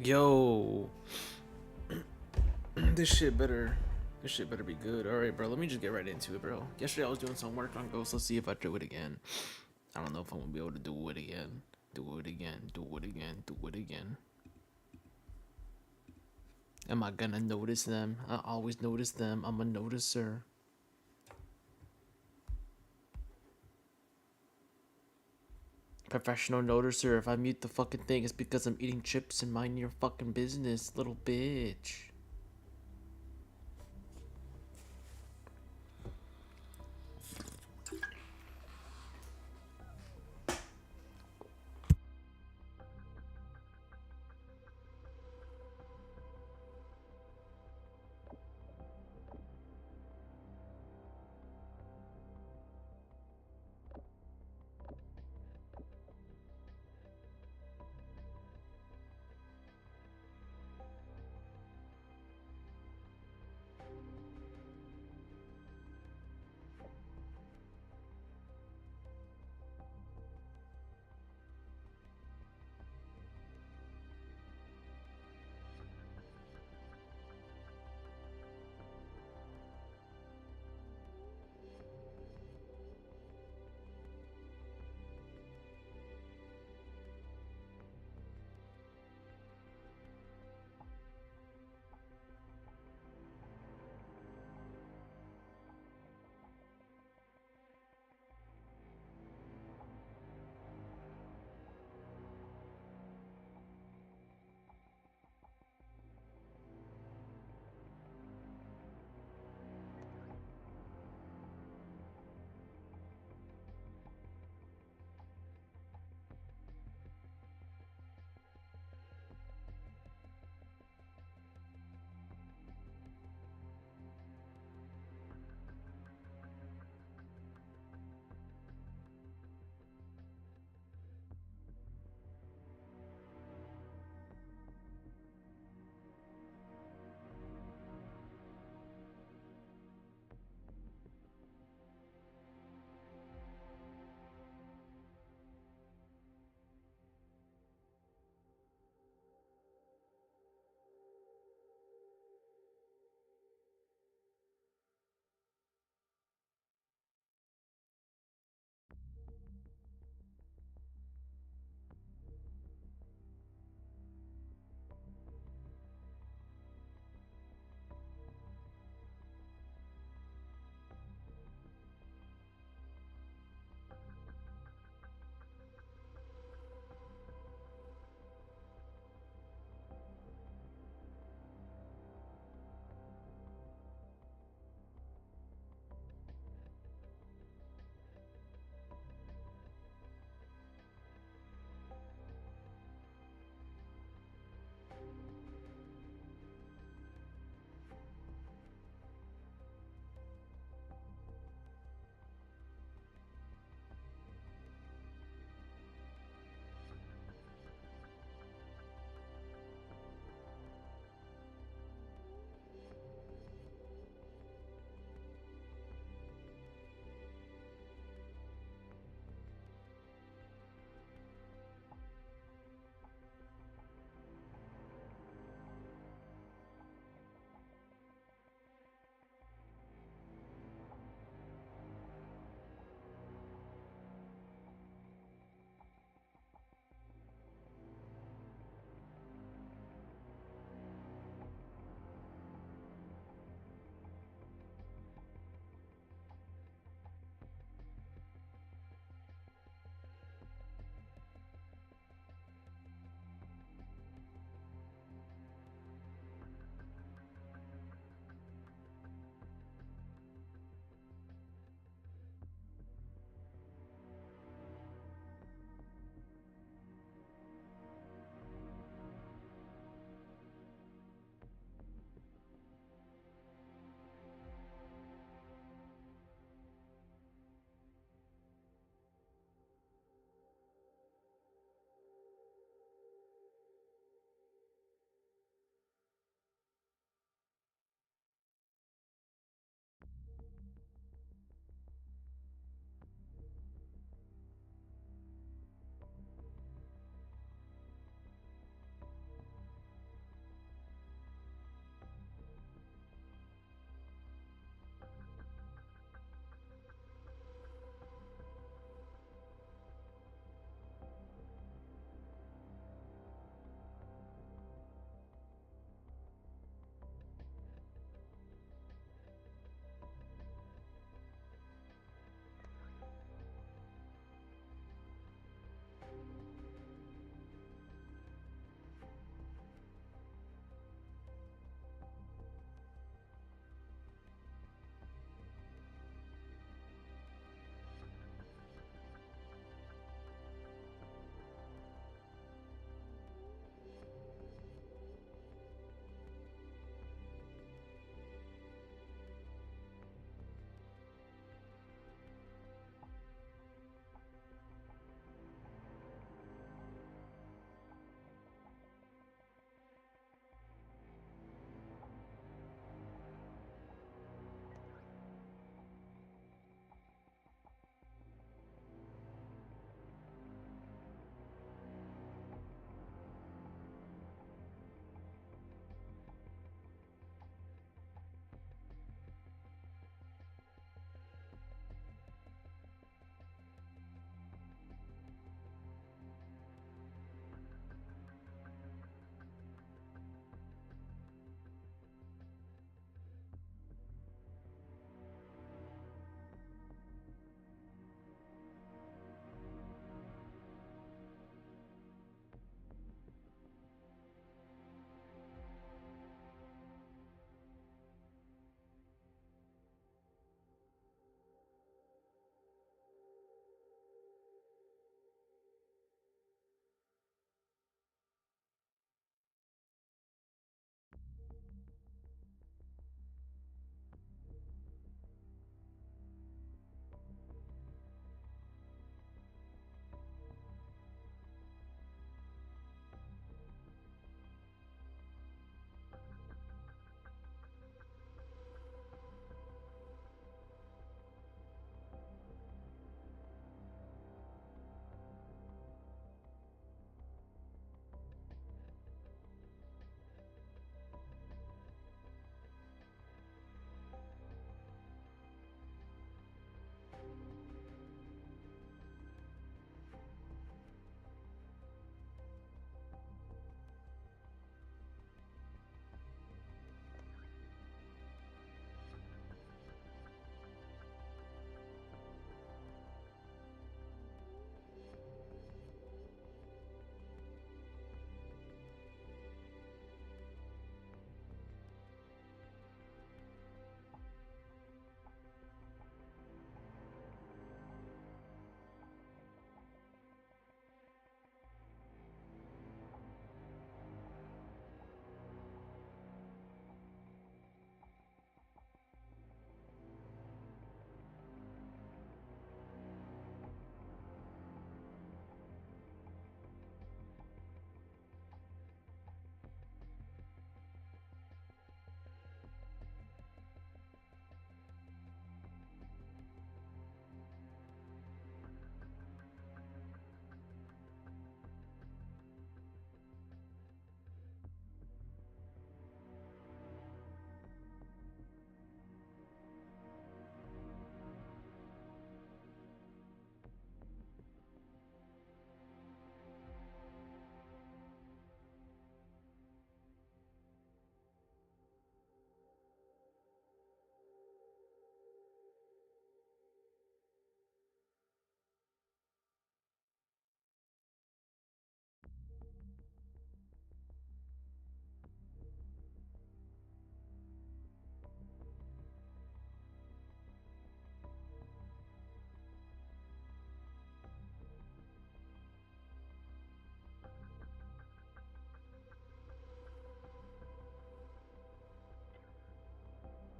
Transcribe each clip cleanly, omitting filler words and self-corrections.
Yo, this shit better. This shit better be good. All right, bro. Let me just get right into it, bro. Yesterday I was doing some work on Ghost. Let's see if I do it again. I don't know if I'm gonna be able to do it again. Do it again. Do it again. Do it again. Am I gonna notice them? I always notice them. I'm a noticer. Professional noticer. If I mute the fucking thing, it's because I'm eating chips and mind your fucking business, little bitch.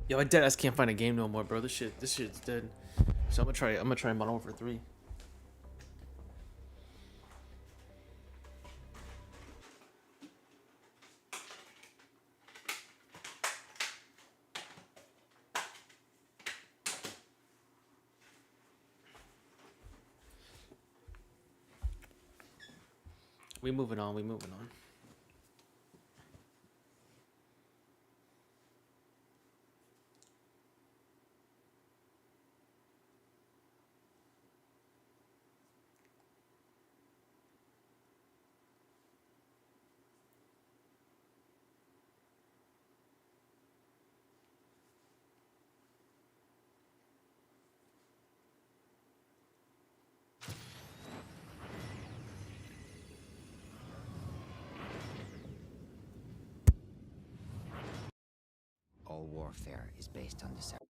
Yo, I dead ass can't find a game no more, bro. This shit's dead. So I'm gonna try Modern Warfare 3. We moving on. We moving on. All warfare is based on deception.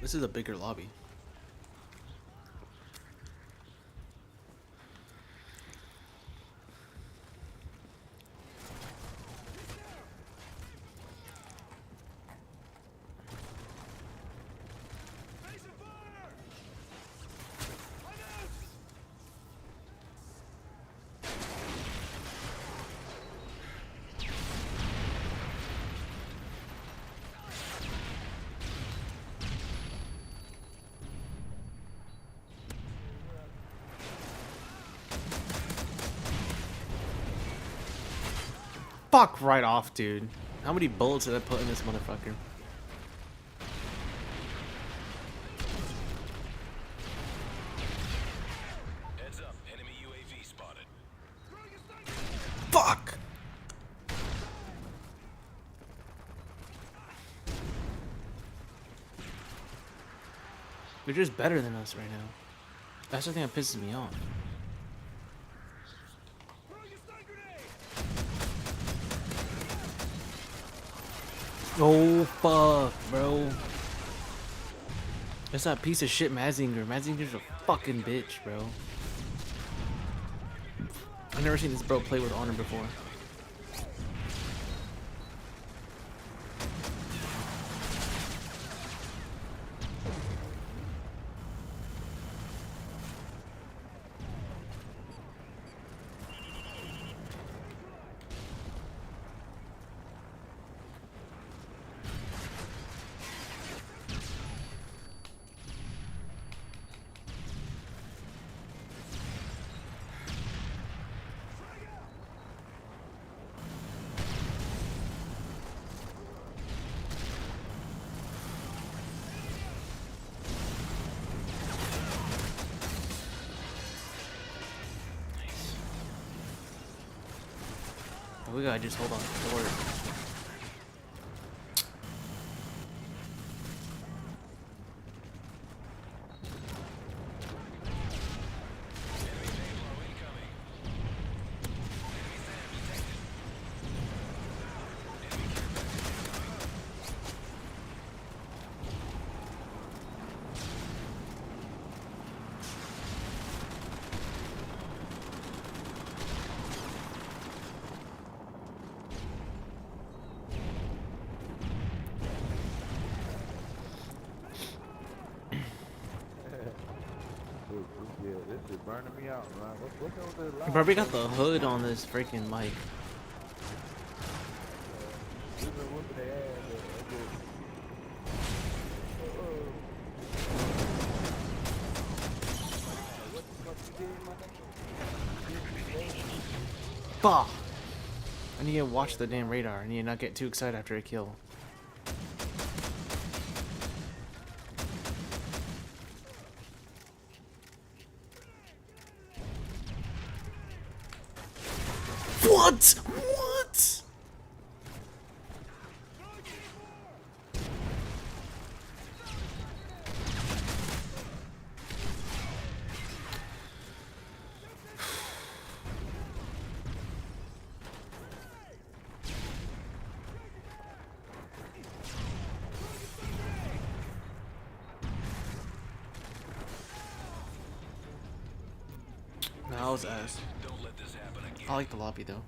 This is a bigger lobby. Fuck right off, dude. How many bullets did I put in this motherfucker? Heads up, enemy UAV spotted. Fuck! They're just better than us right now. That's the thing that pisses me off. Oh fuck, bro. That's that piece of shit Mazinger. Mazinger's a fucking bitch, bro. I've never seen this bro play with honor before. We gotta just hold on to the word. Yeah, this shit burning me out, man. What's up with this He probably got the hood on this freaking mic. This is whooping their ass. What the fuck you did, my nigga? Bah! I need to watch the damn radar. I need to not get too excited after a kill. What? What? No, that was ass. Don't let this happen again. I like the lobby though.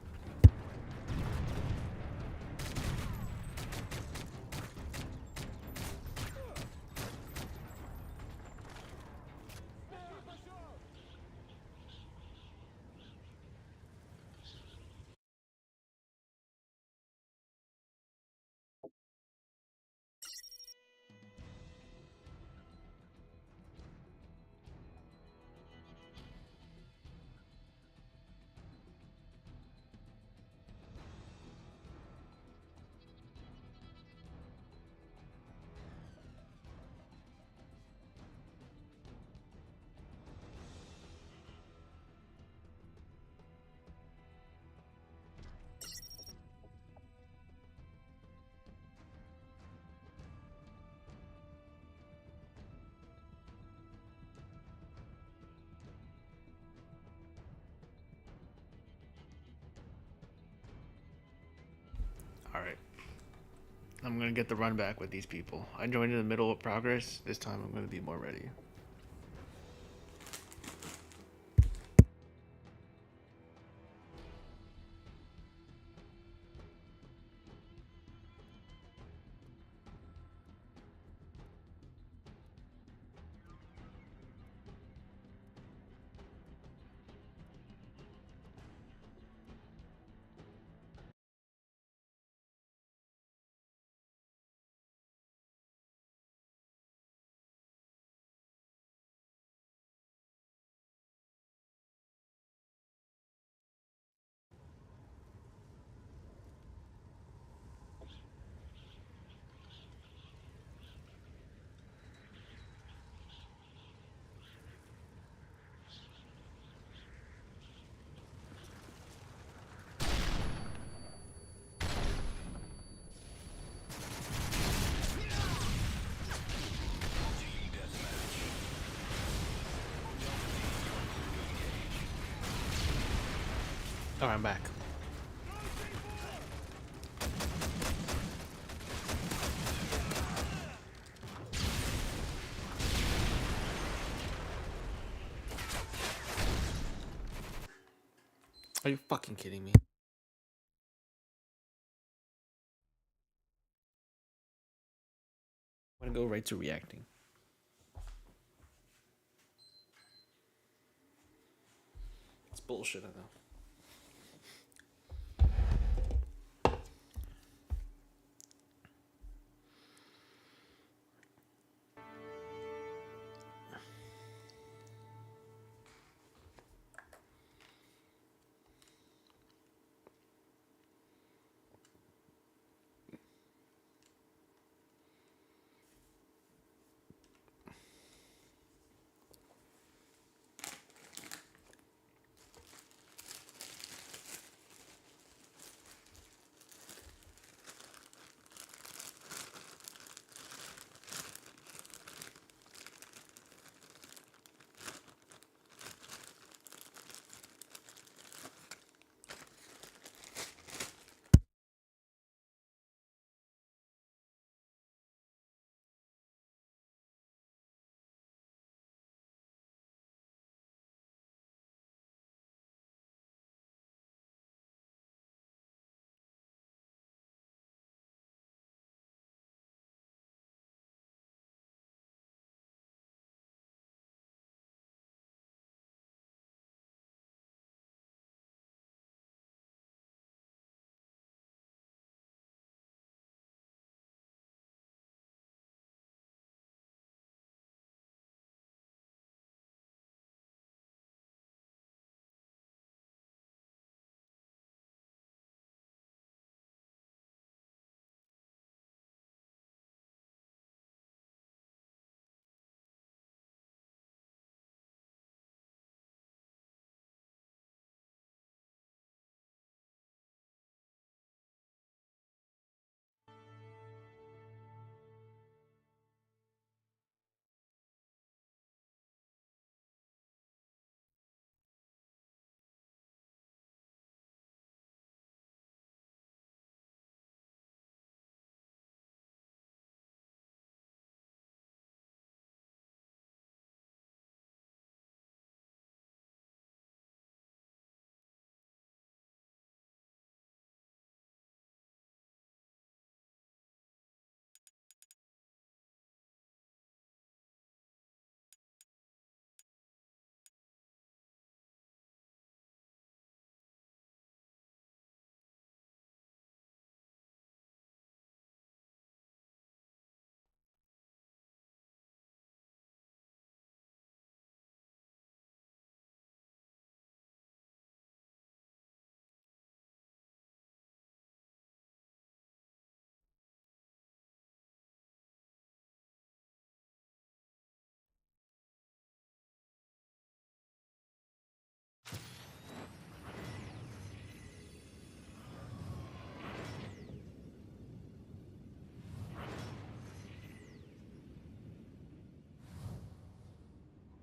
Alright. I'm gonna get the run back with these people. I joined in the middle of progress. This time I'm gonna be more ready. Alright, I'm back. Are you fucking kidding me? I'm gonna go right to reacting. It's bullshit, I know.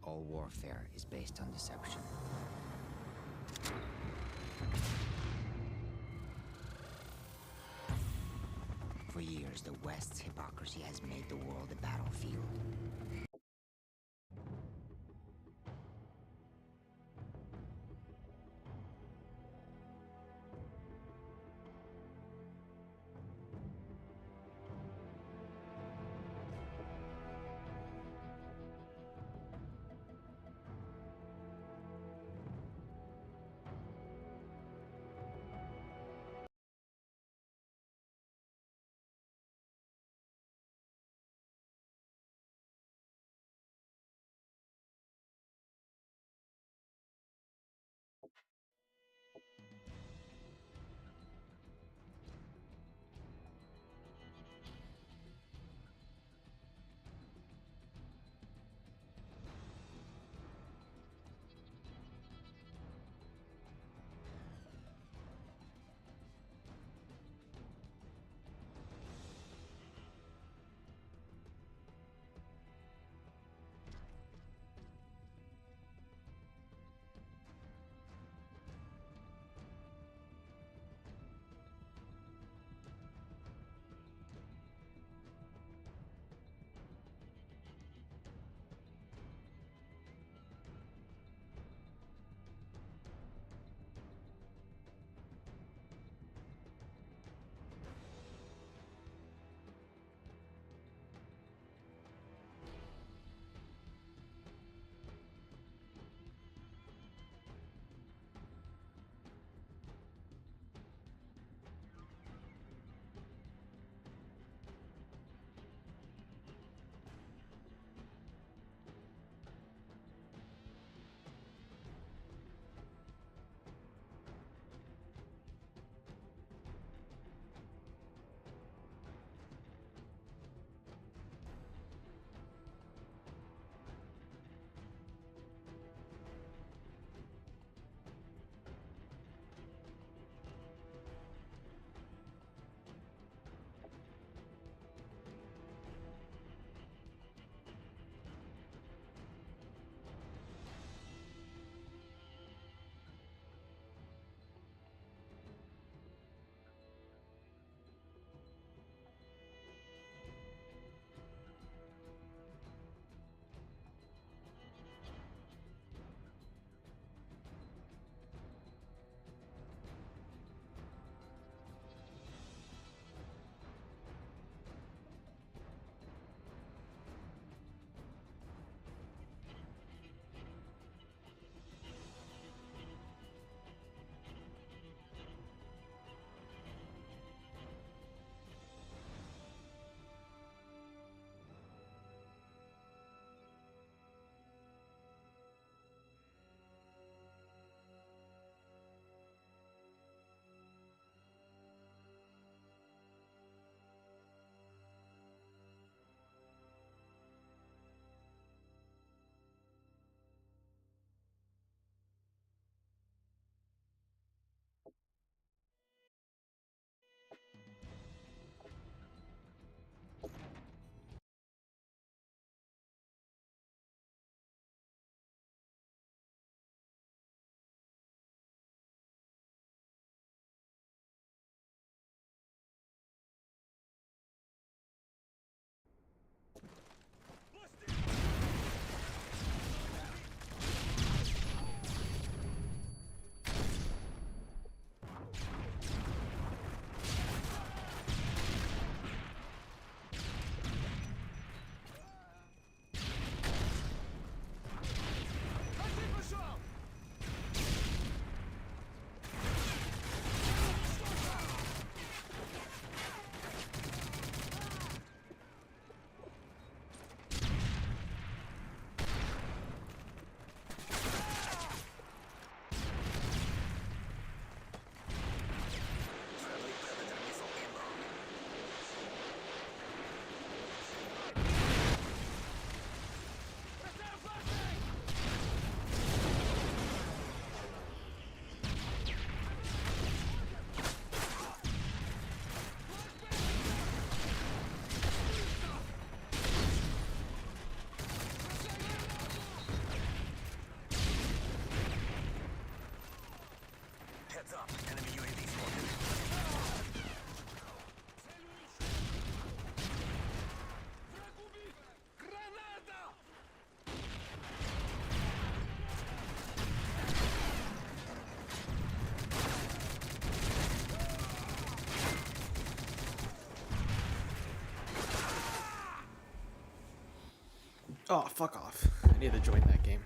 All warfare is based on deception. For years, the West's hypocrisy has made the world a battlefield. Oh, fuck off. I need to join that game.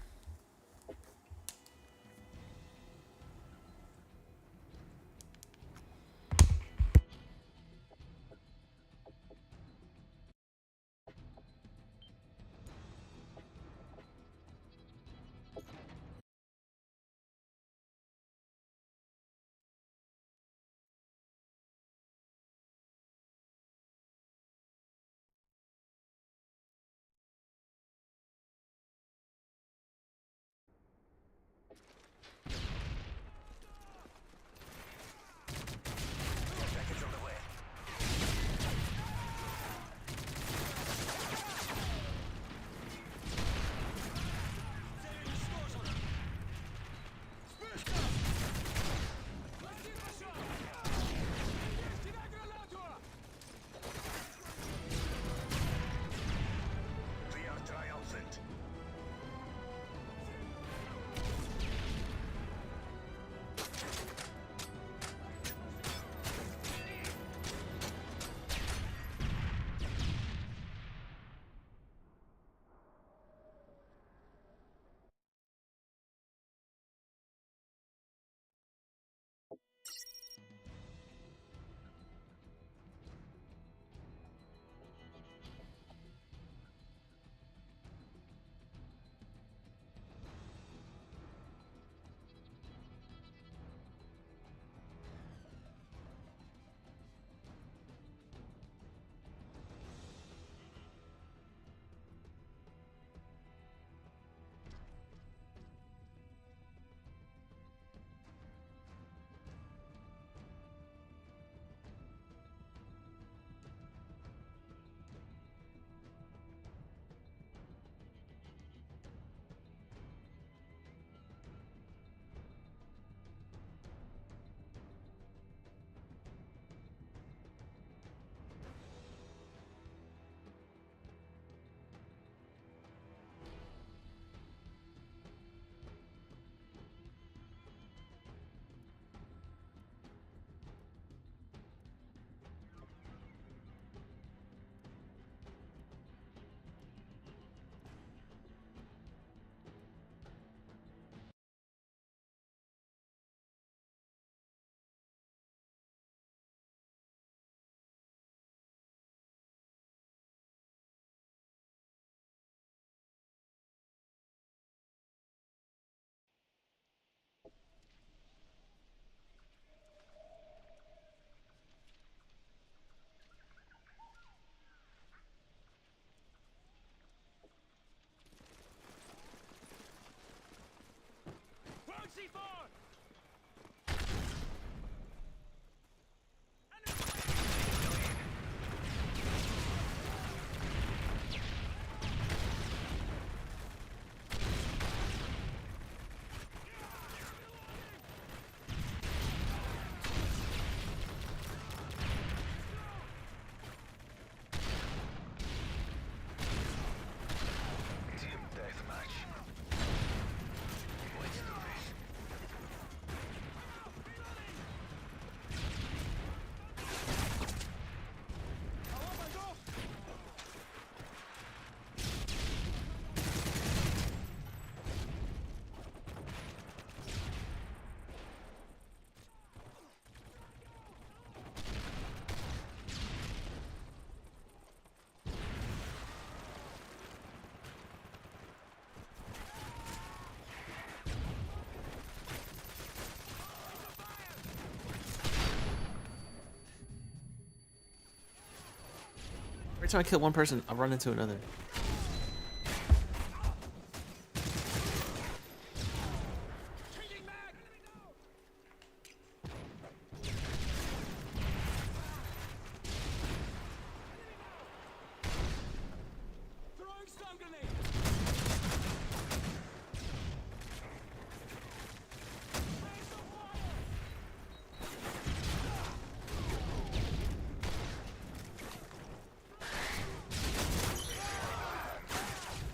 Every time I kill one person, I run into another.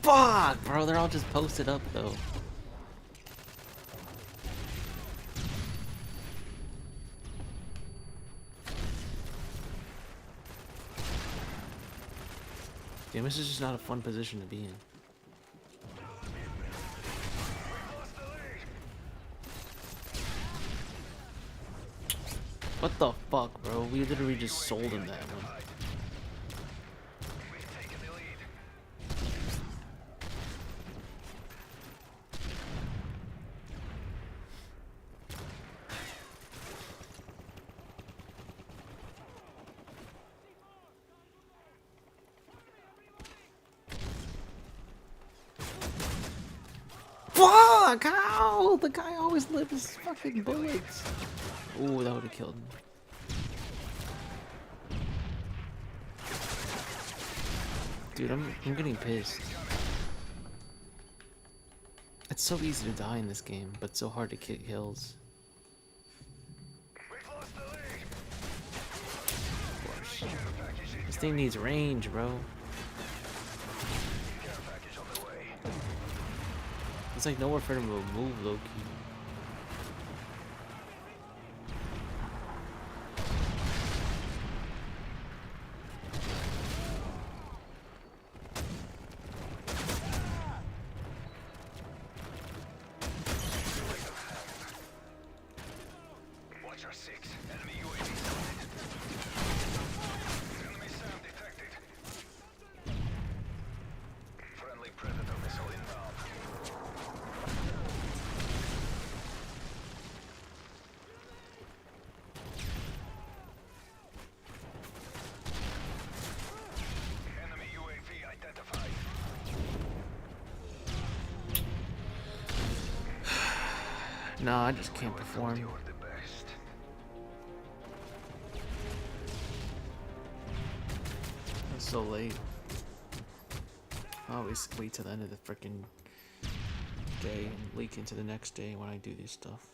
Fuck, bro, they're all just posted up though. Damn, this is just not a fun position to be in. What the fuck, bro? We literally just sold him that one. We've taken the lead. Fuck! How? The guy always lived his fucking bullets. Ooh, that would have killed him. Dude, I'm getting pissed. It's so easy to die in this game, but so hard to kick kills. We've lost the lead. Of course. This thing needs range, bro. Care package on the way. It's like nowhere for him to move, low-key. Watch our 6. Enemy UAV spotted. Enemy SAM detected. Friendly Predator missile inbound. Enemy UAV identified. No, I just can't perform. You're the best. It's so late. I always wait till the end of the freaking day and leak into the next day when I do this stuff.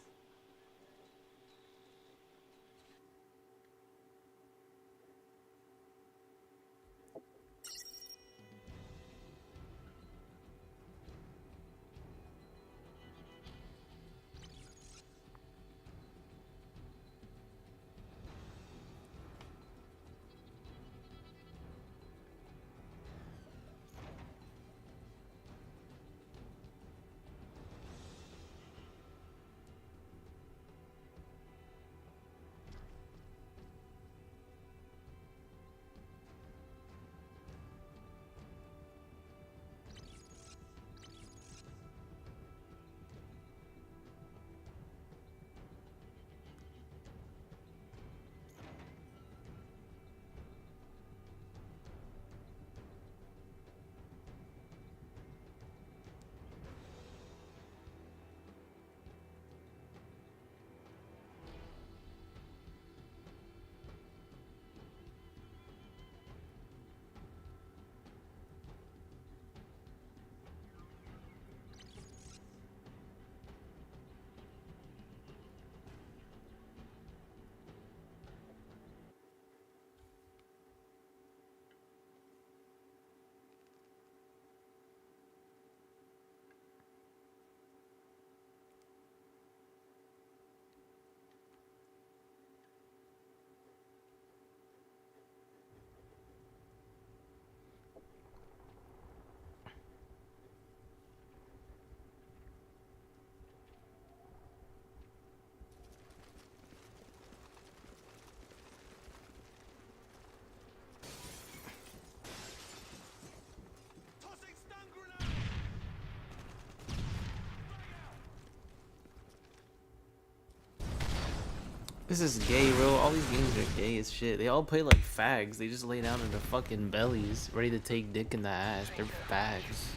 This is gay, bro. All these games are gay as shit. They all play like fags. They just lay down in their fucking bellies, ready to take dick in the ass. They're fags.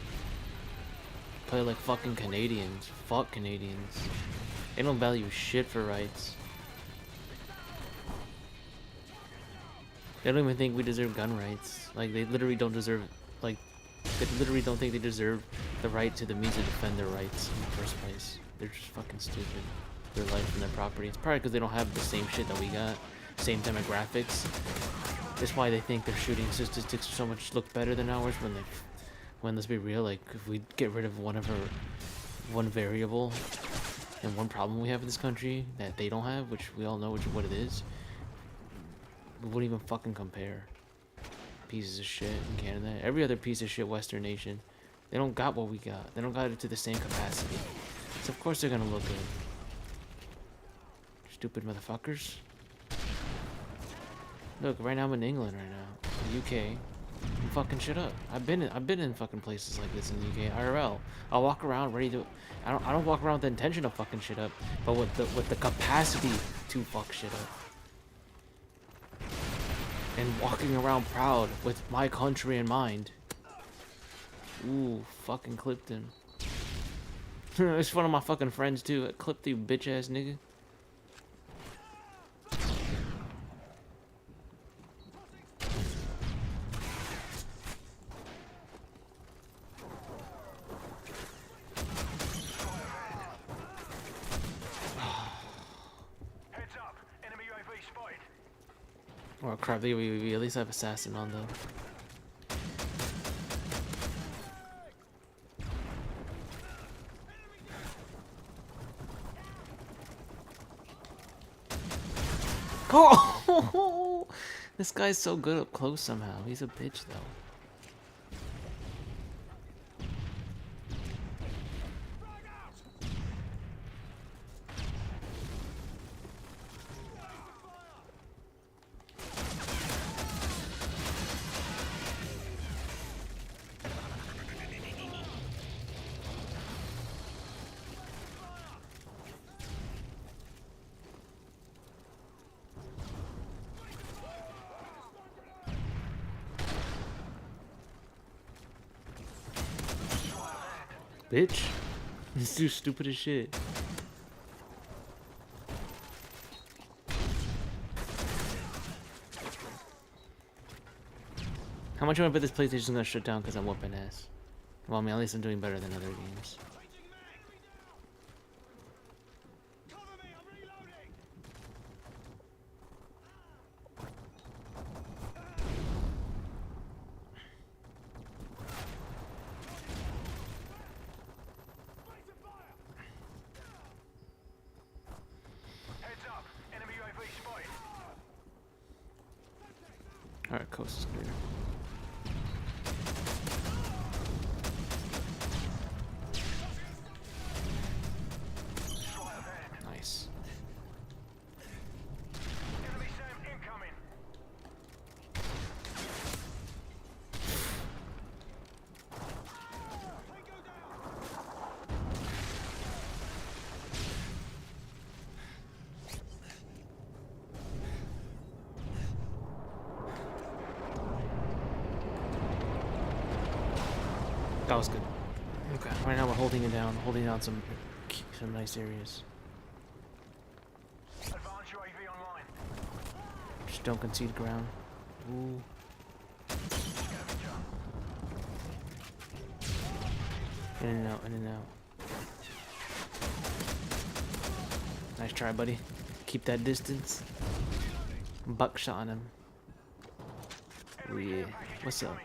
Play like fucking Canadians. Fuck Canadians. They don't value shit for rights. They don't even think we deserve gun rights. Like, they literally don't deserve, like, they literally don't think they deserve the right to the means to defend their rights in the first place. They're just fucking stupid. Their life and their property. It's probably because they don't have the same shit that we got. Same demographics. That's why they think their shooting statistics are so much look better than ours when let's be real, like, if we get rid of one variable and one problem we have in this country that they don't have, which we all know what it is, we wouldn't even fucking compare. Pieces of shit in Canada. Every other piece of shit Western nation, they don't got what we got. They don't got it to the same capacity. So of course they're gonna look good. Stupid motherfuckers. Look, right now I'm in England right now, UK. I'm fucking shit up. I've been in fucking places like this in the UK IRL. I'll walk around ready to. I don't walk around with the intention of fucking shit up, but with the capacity to fuck shit up. And walking around proud with my country in mind. Ooh, fucking clipped him. It's one of my fucking friends too. I clipped you, bitch ass nigga. Heads up. Enemy UAV spotted. Oh crap, we at least have assassin on though. Oh, this guy's so good up close somehow. He's a bitch though. Bitch. This dude's stupid as shit. How much you want to bet this PlayStation's gonna shut down because I'm whooping ass? Well, I mean, at least I'm doing better than other games. Heads up. Enemy UAV spotted. Alright, coast is clear. Nice. Enemy SAM incoming. That was good. Okay, right now we're holding it down, holding down some nice areas. Advanced UAV online. Just don't concede ground. Ooh. In and out, in and out. Nice try, buddy. Keep that distance. Buckshot on him. Oh yeah. What's up?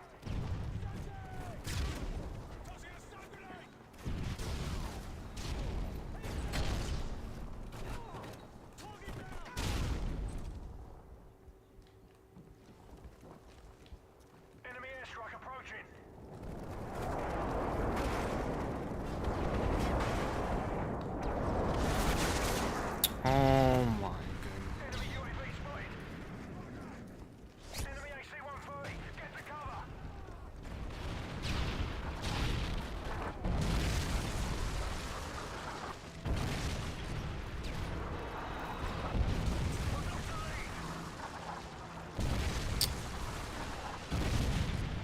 Enemy airstrike approaching. Oh my goodness. Enemy UAV spotted. Enemy AC-130. Get to cover.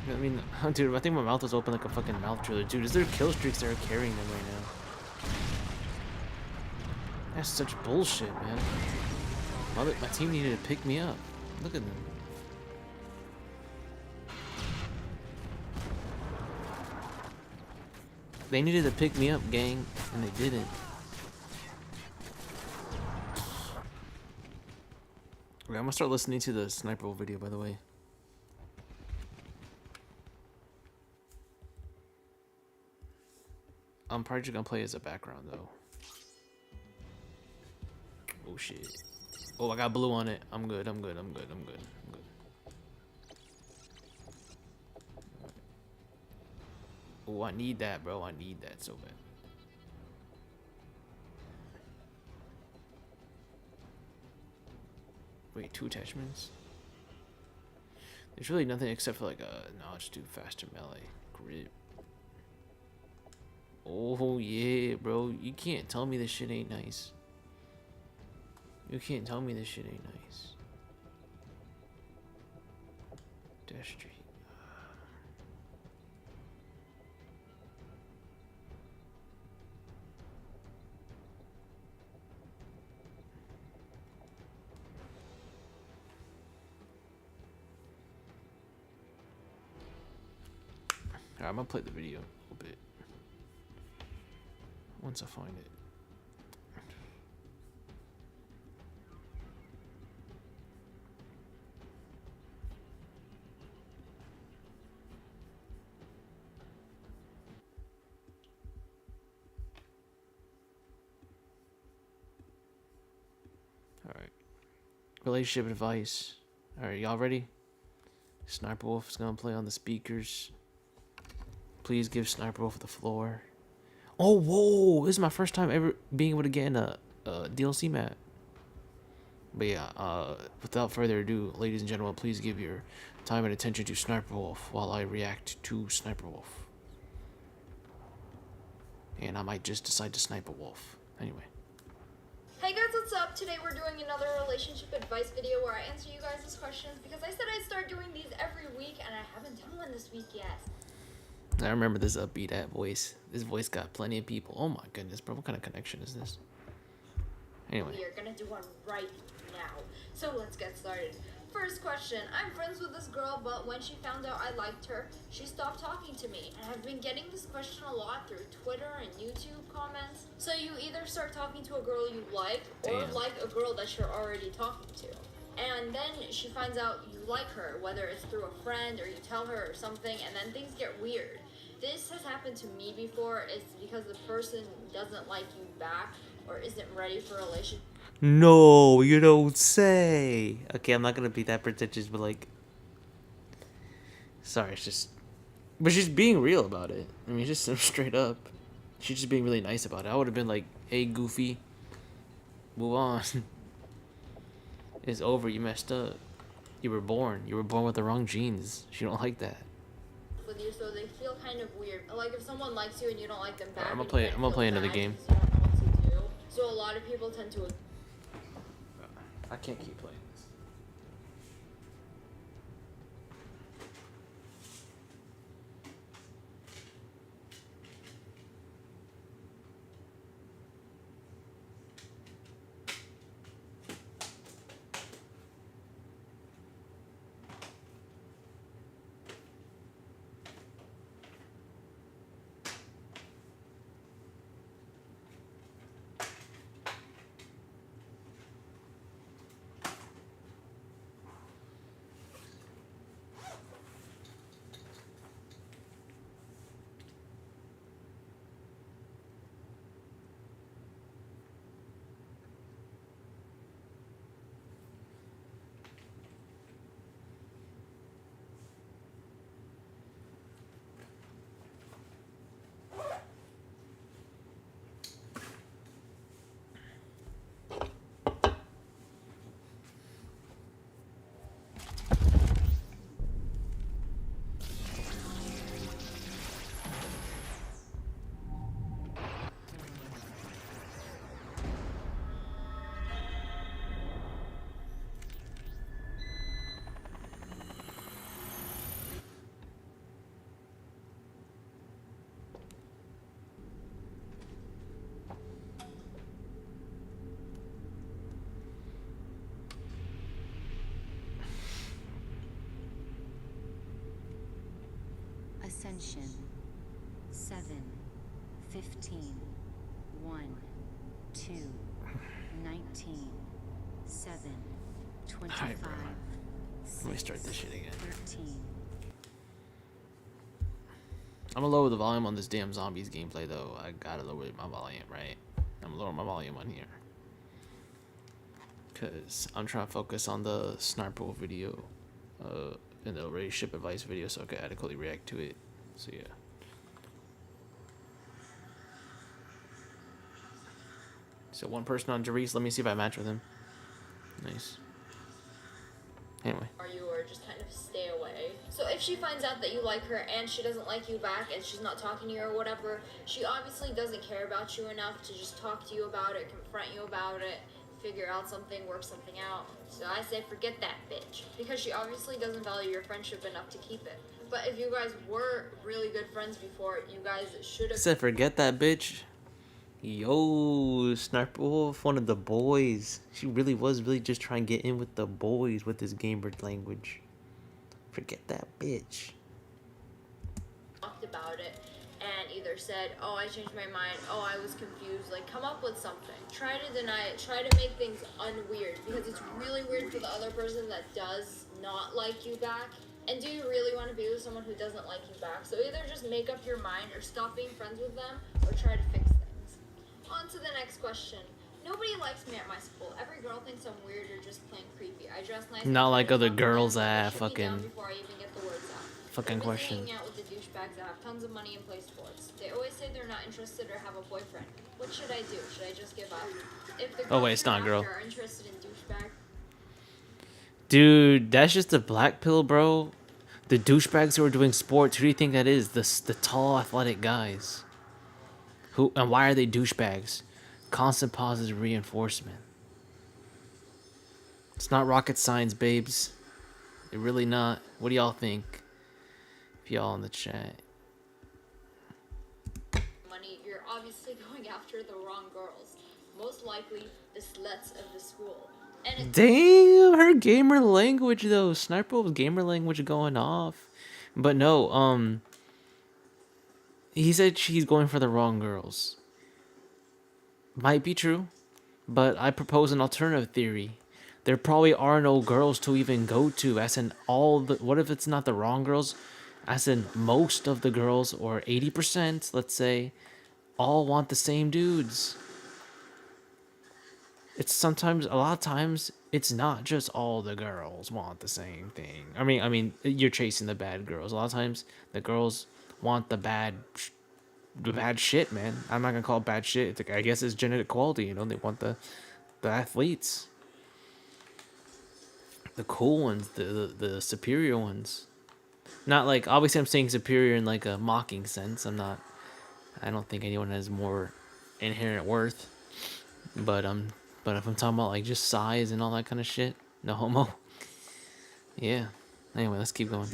I mean, dude, I think my mouth was open like a fucking mouth driller. Dude, is there kill streaks that are carrying them right now? That's such bullshit, man. My team needed to pick me up. Look at them. They needed to pick me up, gang, and they didn't. Okay, I'm gonna start listening to the sniper wolf video, by the way. I'm probably just gonna play as a background though. Oh shit. Oh, I got blue on it. I'm good, I'm good, I'm good, I'm good, I'm good. Oh, I need that, bro. I need that so bad. Wait, 2 attachments? There's really nothing except for like a no, just do faster melee grip. Oh yeah, bro. You can't tell me this shit ain't nice. You can't tell me this shit ain't nice. Dash Street. Alright, I'm gonna play the video a little bit. Once I find it. Alright. Relationship advice. Alright, y'all ready? Sniper Wolf is gonna play on the speakers. Please give Sniper Wolf the floor. Oh, whoa! This is my first time ever being able to get in a DLC map. But yeah, without further ado, ladies and gentlemen, please give your time and attention to Sniper Wolf while I react to Sniper Wolf. And I might just decide to snipe a wolf. Anyway. Hey guys, what's up? Today we're doing another relationship advice video where I answer you guys' questions because I said I'd start doing these every week and I haven't done one this week yet. I remember this upbeat at voice. This voice got plenty of people. Oh my goodness, bro. What kind of connection is this? Anyway. We are gonna do one right now. So let's get started. First question. I'm friends with this girl, but when she found out I liked her, she stopped talking to me. And I've been getting this question a lot through Twitter and YouTube comments. So you either start talking to a girl you like, or Damn. like a girl that you're already talking to. And then she finds out you like her, whether it's through a friend or you tell her or something, and then things get weird. This has happened to me before. It's because the person doesn't like you back or isn't ready for a relationship. No, you don't say. Okay, I'm not gonna be that pretentious, but like, sorry, it's just, but she's being real about it. I mean, just straight up, she's just being really nice about it. I would have been like, "Hey, Goofy, move on. It's over. You messed up. You were born. You were born with the wrong genes. She don't like that." With you, so they feel kind of weird. Like if someone likes you and you don't like them back, I'm gonna and play. you I'm might gonna feel play another bad game. because you don't know what to do. So a lot of people tend to. I can't keep playing this. Ascension 7 15 1 2 19 7 25 Alright, bro. Let me start this shit again. 13. I'm gonna lower the volume on this damn zombies gameplay though. I gotta lower my volume, right? I'm lowering my volume on here. Cause I'm trying to focus on the Sniper Wolf video. In the relationship advice video so I could adequately react to it. So yeah. So one person on Jarice, let me see if I match with him. Nice. Anyway. Are you or or just kind of stay away. So if she finds out that you like her and she doesn't like you back and she's not talking to you or whatever, she obviously doesn't care about you enough to just talk to you about it, confront you about it, figure out something, work something out. So I say forget that bitch, because she obviously doesn't value your friendship enough to keep it. But if you guys were really good friends before, you guys should have Said forget that bitch. Yo, Sniper Wolf, one of the boys. She really was just trying to get in with the boys with this gamer language. Forget that bitch. talked about it and either said, oh, I changed my mind, oh, I was confused, like come up with something. Try to deny it, try to make things unweird, because it's really weird for the other person that does not like you back. And do you really want to be with someone who doesn't like you back? So either just make up your mind or stop being friends with them or try to fix things. On to the next question. Nobody likes me at my school. Every girl thinks I'm weird or just plain creepy. I dress nice. Not and like pretty, other walk girls around, that but shoot me down fucking- before I even get the words out. Fucking They're busy question. hanging out with the douchebags that have tons of money and play sports. They always say they're not interested or have a boyfriend. What should I do? Should I just give up? If the Oh, wait, girls it's you're not a girl. after are interested in douchebag, Dude, that's just a black pill, bro. The douchebags who are doing sports, who do you think that is? The tall, athletic guys. Who and why are they douchebags? Constant positive reinforcement. It's not rocket science, babes. It really not. What do y'all think? If y'all in the chat. money, you're obviously going after the wrong girls. Most likely the sluts of the school. And it's Damn, her gamer language though. Sniper Wolf's gamer language going off. But no, he said she's going for the wrong girls. Might be true, but I propose an alternative theory. There probably are no girls to even go to, as in all the, what if it's not the wrong girls? As in most of the girls, or 80%, let's say, all want the same dudes. It's sometimes, a lot of times, it's not just all the girls want the same thing. I mean, you're chasing the bad girls. A lot of times, the girls want the bad shit, man. I'm not gonna call it bad shit. It's like, I guess it's genetic quality, you know. They want the athletes, the cool ones, the superior ones. Not like, obviously I'm saying superior in like a mocking sense. I don't think anyone has more inherent worth. But if I'm talking about like just size and all that kind of shit, no homo. Yeah. Anyway, let's keep going.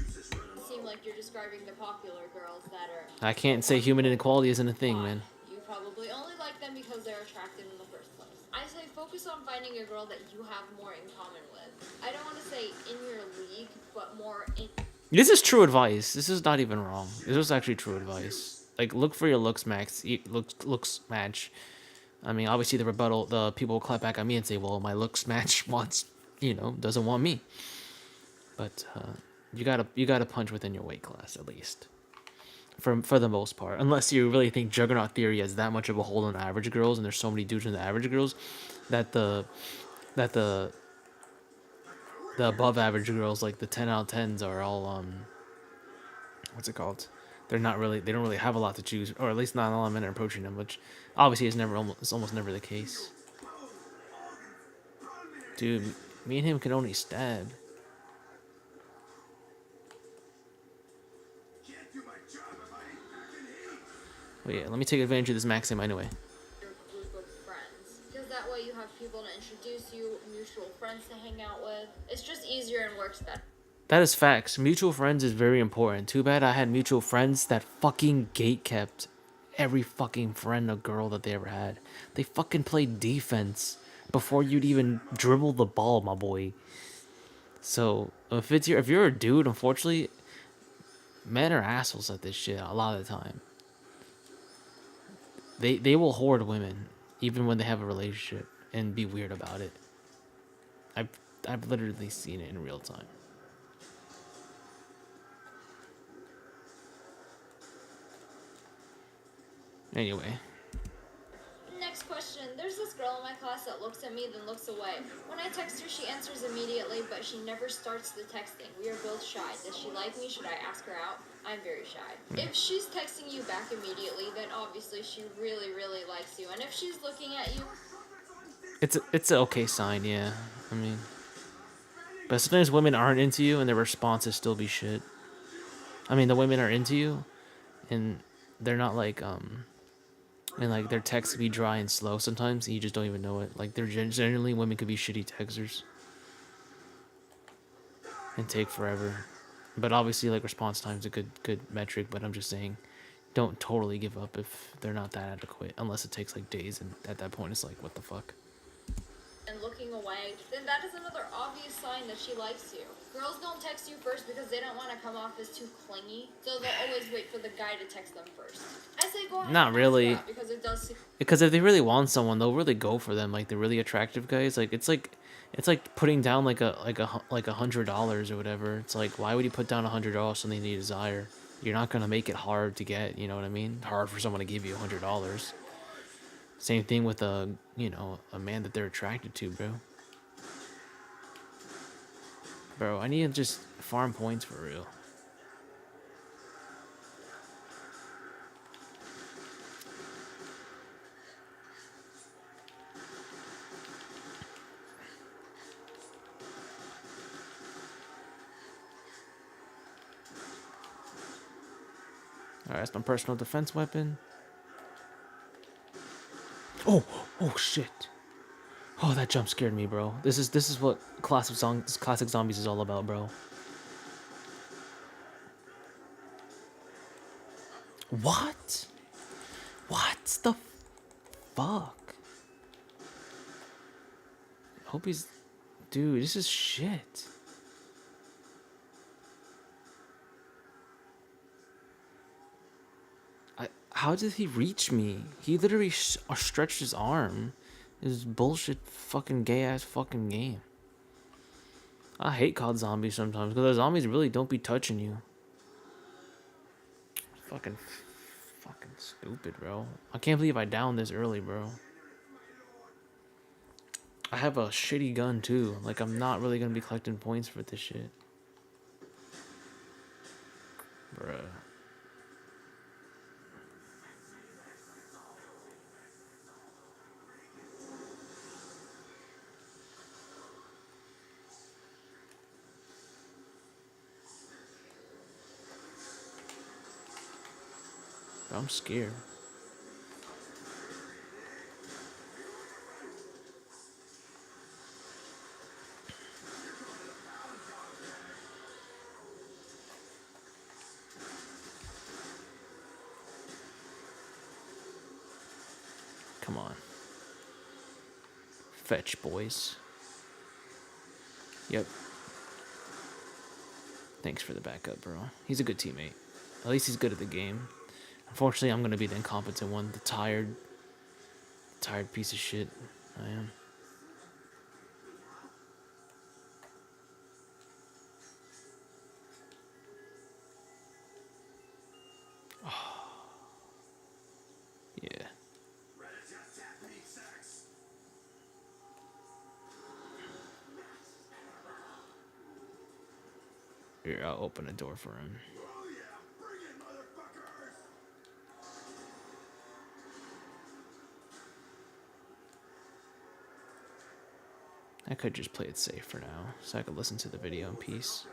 seem like you're describing the popular girls that are I can't say human inequality isn't a thing, man. You probably only like them because they're attractive in the first place. I say focus on finding a girl that you have more in common with. I don't want to say in your league, but more in... This is true advice. This is not even wrong. This is actually true advice. Like, look for your looks looks match. I mean, obviously the people will clap back at me and say, well, my looks match doesn't want me. But you gotta punch within your weight class at least. For the most part, unless you really think Juggernaut Theory has that much of a hold on average girls, and there's so many dudes in the average girls, that the above average girls, like the 10 out of 10s, are all what's it called? They don't really have a lot to choose, or at least not a lot of men are approaching them, which obviously is almost never the case. Dude, me and him can only stab. Well, yeah, let me take advantage of this maxim anyway. your group of friends. Because that way you have people to introduce you, mutual friends to hang out with. It's just easier and works better. That is facts. Mutual friends is very important. Too bad I had mutual friends that fucking gatekept every fucking friend or girl that they ever had. They fucking played defense before you'd even dribble the ball, my boy. So if you're a dude, unfortunately, men are assholes at this shit a lot of the time. They will hoard women even when they have a relationship and be weird about it. I've literally seen it in real time. Anyway. Next question. There's this girl in my class that looks at me then looks away. When I text her, she answers immediately, but she never starts the texting. We are both shy. Does she like me? Should I ask her out? I'm very shy. If she's texting you back immediately, then obviously she really, really likes you. And if she's looking at you... It's an okay sign, yeah. I mean, But sometimes women aren't into you and their responses still be shit. I mean, the women are into you and they're not like, and like their texts be dry and slow sometimes and you just don't even know it. Like they're generally, women could be shitty texters and take forever. But obviously like response time's a good metric, but I'm just saying don't totally give up if they're not that adequate unless it takes like days, and at that point it's like what the fuck. And looking away, then that is another obvious sign that she likes you. Girls don't text you first because they don't want to come off as too clingy, so they'll always wait for the guy to text them first. I say go ahead. Not and really. that because it does. Because if they really want someone, they'll really go for them. Like the really attractive guys, like it's like putting down like $100 or whatever. It's like, why would you put down $100 something they desire? You're not gonna make it hard to get. You know what I mean? Hard for someone to give you $100. Same thing with a man that they're attracted to, bro. Bro, I need to just farm points for real. Alright, that's my personal defense weapon. Oh shit. Oh, that jump scared me, bro. This is what classic zombies is all about, bro. What? What the fuck? I hope he's... Dude, this is shit. How did he reach me? He literally stretched his arm. This bullshit fucking gay ass fucking game. I hate COD zombies sometimes because the zombies really don't be touching you. Fucking stupid, bro. I can't believe I downed this early, bro. I have a shitty gun too. Like I'm not really gonna be collecting points for this shit. Bruh. I'm scared. Come on. Fetch, boys. Yep. Thanks for the backup, bro. He's a good teammate. At least he's good at the game. Unfortunately, I'm gonna be the incompetent one, the tired piece of shit. I am. Oh. Yeah. Here, I'll open a door for him. I could just play it safe for now, so I could listen to the video in peace.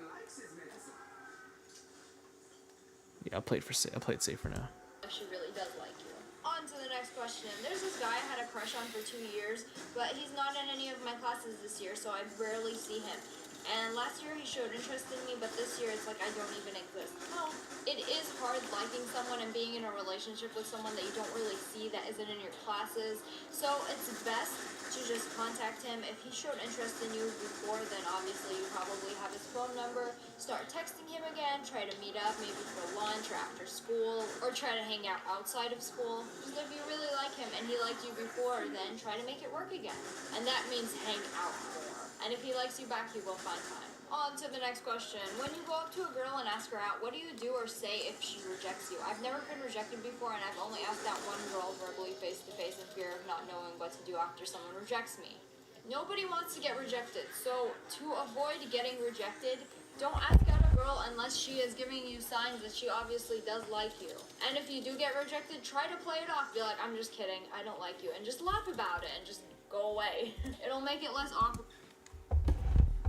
Yeah, I'll play it safe for now. She really does like you. On to the next question. There's this guy I had a crush on for 2 years, but he's not in any of my classes this year, so I rarely see him. And last year he showed interest in me, but this year it's like I don't even exist. Well, it is hard liking someone and being in a relationship with someone that you don't really see that isn't in your classes. So it's best to just contact him. If he showed interest in you before, then obviously you probably have his phone number. Start texting him again, try to meet up maybe for lunch or after school, or try to hang out outside of school. Because if you really like him and he liked you before, then try to make it work again. And that means hang out more. And if he likes you back, he will find time. On to the next question. When you go up to a girl and ask her out, what do you do or say if she rejects you? I've never been rejected before, and I've only asked that one girl verbally face-to-face in fear of not knowing what to do after someone rejects me. Nobody wants to get rejected, so to avoid getting rejected, don't ask out a girl unless she is giving you signs that she obviously does like you. And if you do get rejected, try to play it off. Be like, I'm just kidding, I don't like you, and just laugh about it and just go away. It'll make it less awkward.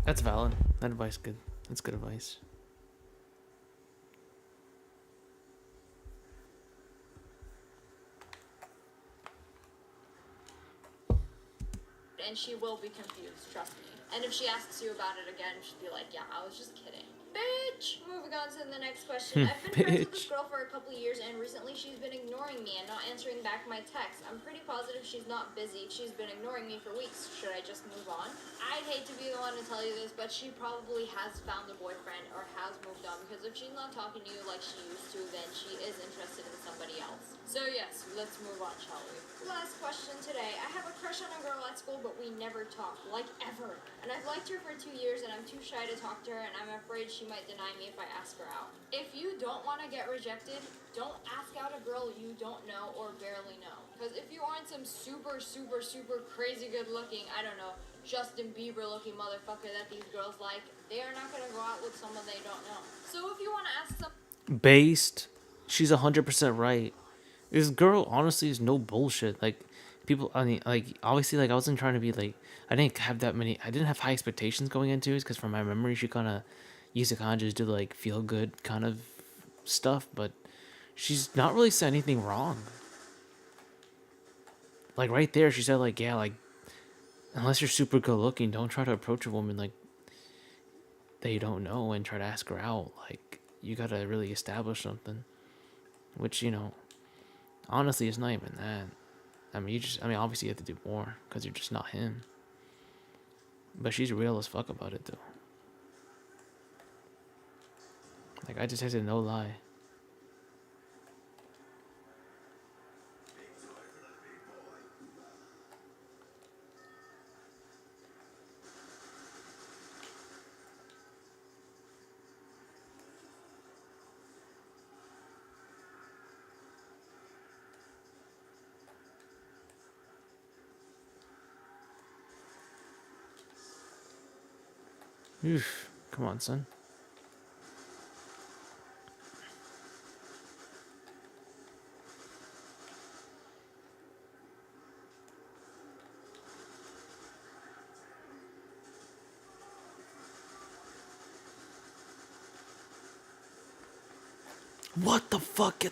That's valid. That advice good. That's good advice. And she will be confused, trust me. And if she asks you about it again, she'll be like, yeah, I was just kidding. Bitch! Moving on to the next question. I've been friends with this girl for a couple of years, and recently she's been ignoring me and not answering back my texts. I'm pretty positive she's not busy. She's been ignoring me for weeks. Should I just move on? I'd hate to be the one to tell you this, but she probably has found a boyfriend or has moved on, because if she's not talking to you like she used to, then she is interested in somebody else. So yes, let's move on, shall we? Last question today. I have a crush on a girl at school, but we never talk, like ever. And I've liked her for 2 years, and I'm too shy to talk to her, and I'm afraid she might deny me if I ask her out. If you don't want to get rejected, don't ask out a girl you don't know or barely know. Because if you aren't some super, super, super crazy good looking, I don't know, Justin Bieber looking motherfucker that these girls like, they are not going to go out with someone they don't know. So if you want to ask some... Based. She's 100% right. This girl honestly is no bullshit. Like, people, I mean, like, obviously, like, I wasn't trying to be like, I didn't have high expectations going into it, because from my memory, she kind of used to kind of just do like feel good kind of stuff, but she's not really said anything wrong. Like, right there, she said, like, yeah, like, unless you're super good looking, don't try to approach a woman like that you don't know and try to ask her out. Like, you gotta really establish something, which, you know, honestly, it's not even that. I mean, obviously you have to do more because you're just not him. But she's real as fuck about it, though. Like, I just had to no lie. Oof. Come on, son. What the fuck?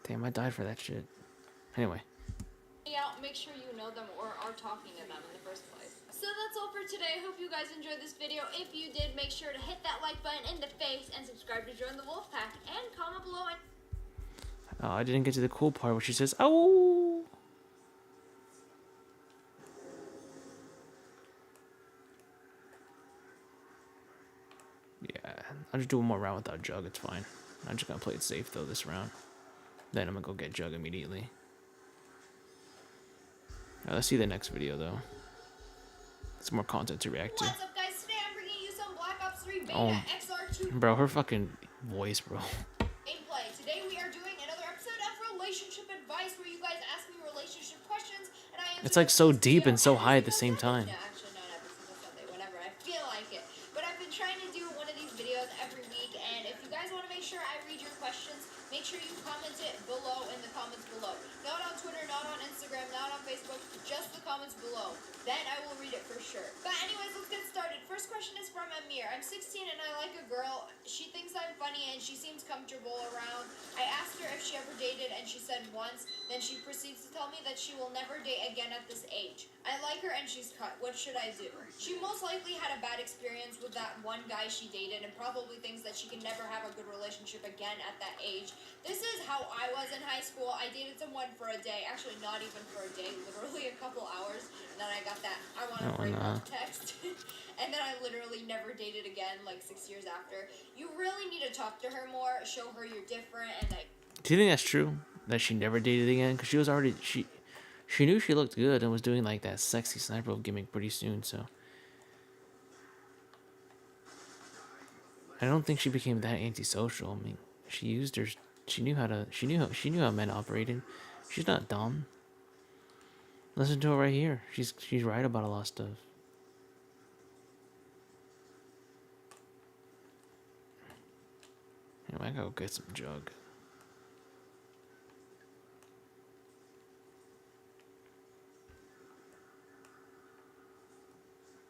Damn, I died for that shit. Anyway. out, make sure you know them or are talking to them in the first place. So that's all for today. I hope you guys enjoyed this video. If you did, make sure to hit that like button in the face and subscribe to join the wolf pack, and comment below. And Oh, I didn't get to the cool part where she says, "Oh." Yeah, I'll just do one more round without Jug. It's fine. I'm just gonna play it safe though this round. Then I'm gonna go get Jug immediately. Alright, let's see the next video though. Some more content to react to. what's up, guys? Today I'm bringing you some Black Ops 3 Beta Oh, XR2 bro, her fucking voice, bro. gameplay. Today we are doing another episode of Relationship Advice, where you guys ask me relationship questions and I answer. It's like so deep and so high at the same time. No, actually not every single Sunday, whenever I feel like it. But I've been trying to do one of these videos every week, and if you guys want to make sure I read your questions, make sure you comment it below in the comments below. Not on Twitter, not on Instagram, not on Facebook, just the comments below. Then I will read it for sure. But anyways, let's get started. First question is from Amir. I'm 16 and I like a girl. She thinks I'm funny and she seems comfortable around. I asked her if she ever dated and she said once. Then she proceeds to tell me that she will never date again at this age. I like her and she's cut. What should I do? She most likely had a bad experience with that one guy she dated and probably thinks that she can never have a good relationship again at that age. This is how I was in high school. I dated someone for a day. Actually, not even for a day. Literally a couple hours. And then I got that I want to break up text. And then I literally never dated again, like 6 years after. You really need to talk to her more, show her you're different, and that. Do you think that's true? That she never dated again? Because she was already she knew she looked good and was doing like that sexy sniper wolf gimmick pretty soon. So I don't think she became that antisocial. I mean, she used her. She knew how men operated. She's not dumb. Listen to her right here. She's right about a lot of stuff. Anyway, I gotta go get some Jug.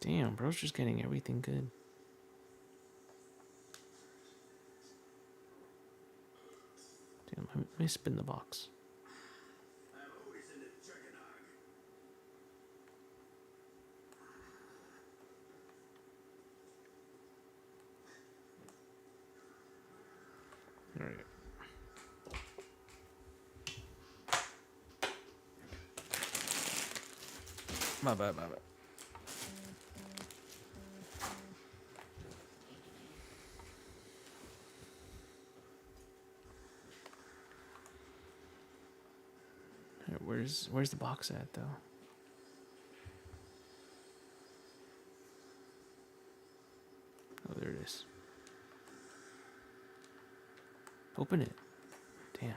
Damn, bro's just getting everything good. Damn, let me spin the box. All right. My bad. Where's the box at though? Oh, there it is. Open it. Damn.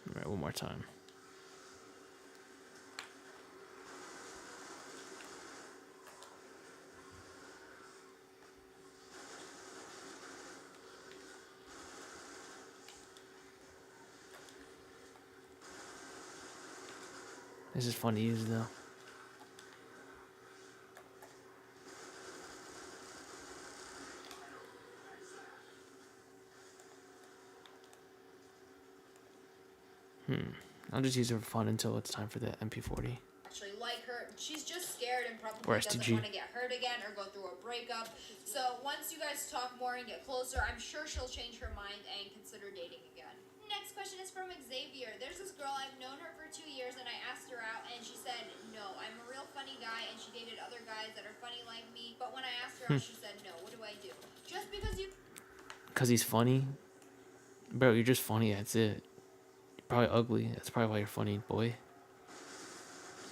All right, one more time. This is fun to use though. I'll just use it for fun until it's time for the MP40. Actually like her. She's just scared and probably Or doesn't STG. want to get hurt again or go through a breakup. So once you guys talk more and get closer, I'm sure she'll change her mind and consider dating again. Next question is from Xavier. There's this girl, I've known her for 2 years and I asked her out and she said no. I'm a real funny guy and she dated other guys that are funny like me. But when I asked her out, she said no. What do I do? Just because you... Cause he's funny? Bro, you're just funny, that's it. You're probably ugly. That's probably why you're funny, boy.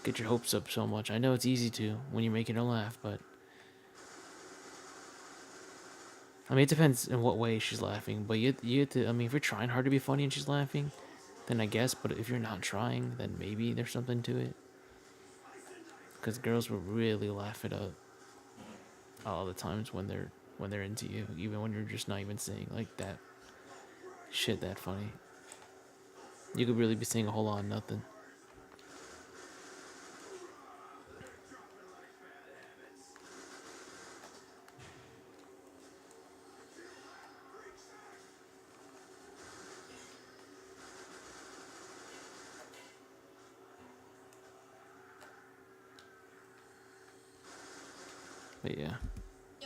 Get your hopes up so much. I know it's easy to when you're making her laugh, but I mean, it depends in what way she's laughing. But you have to, I mean, if you're trying hard to be funny and she's laughing, then I guess. But if you're not trying, then maybe there's something to it. Because girls will really laugh it up all the times when they're into you, even when you're just not even saying like that shit that funny. You could really be saying a whole lot of nothing. But yeah.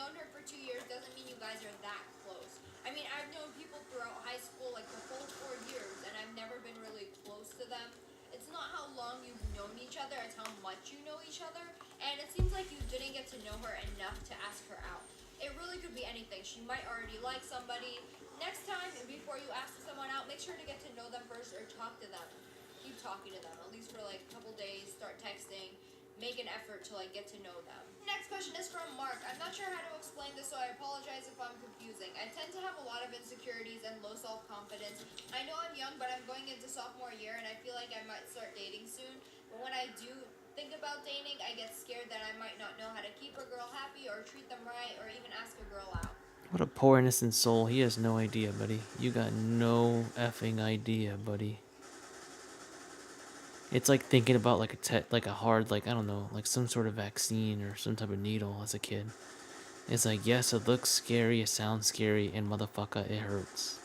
known her for 2 years doesn't mean you guys are that close. I mean, I've known people throughout high school, like the whole 4 years, and I've never been really close to them. It's not how long you've known each other, it's how much you know each other. And it seems like you didn't get to know her enough to ask her out. It really could be anything. She might already like somebody. Next time, before you ask someone out, make sure to get to know them first or talk to them. Keep talking to them, at least for like a couple days, start texting. Make an effort to like get to know them. Next question is from Mark. I'm not sure how to explain this, so I apologize if I'm confusing. I tend to have a lot of insecurities and low self-confidence. I know I'm young, but I'm going into sophomore year and I feel like I might start dating soon. But when I do think about dating, I get scared that I might not know how to keep a girl happy or treat them right or even ask a girl out. What a poor innocent soul. He has no idea, buddy. You got no effing idea, buddy. It's like thinking about like a hard, like, I don't know, like some sort of vaccine or some type of needle as a kid. It's like, yes, it looks scary, it sounds scary, and motherfucker, it hurts.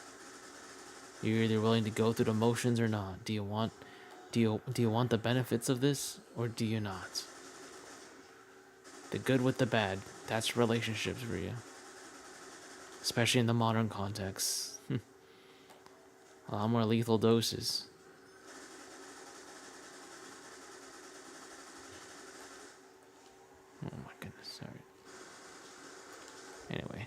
You're either willing to go through the motions or not. Do you want the benefits of this or do you not? The good with the bad. That's relationships for you. Especially in the modern context. A lot more lethal doses. Oh my goodness, sorry. Anyway.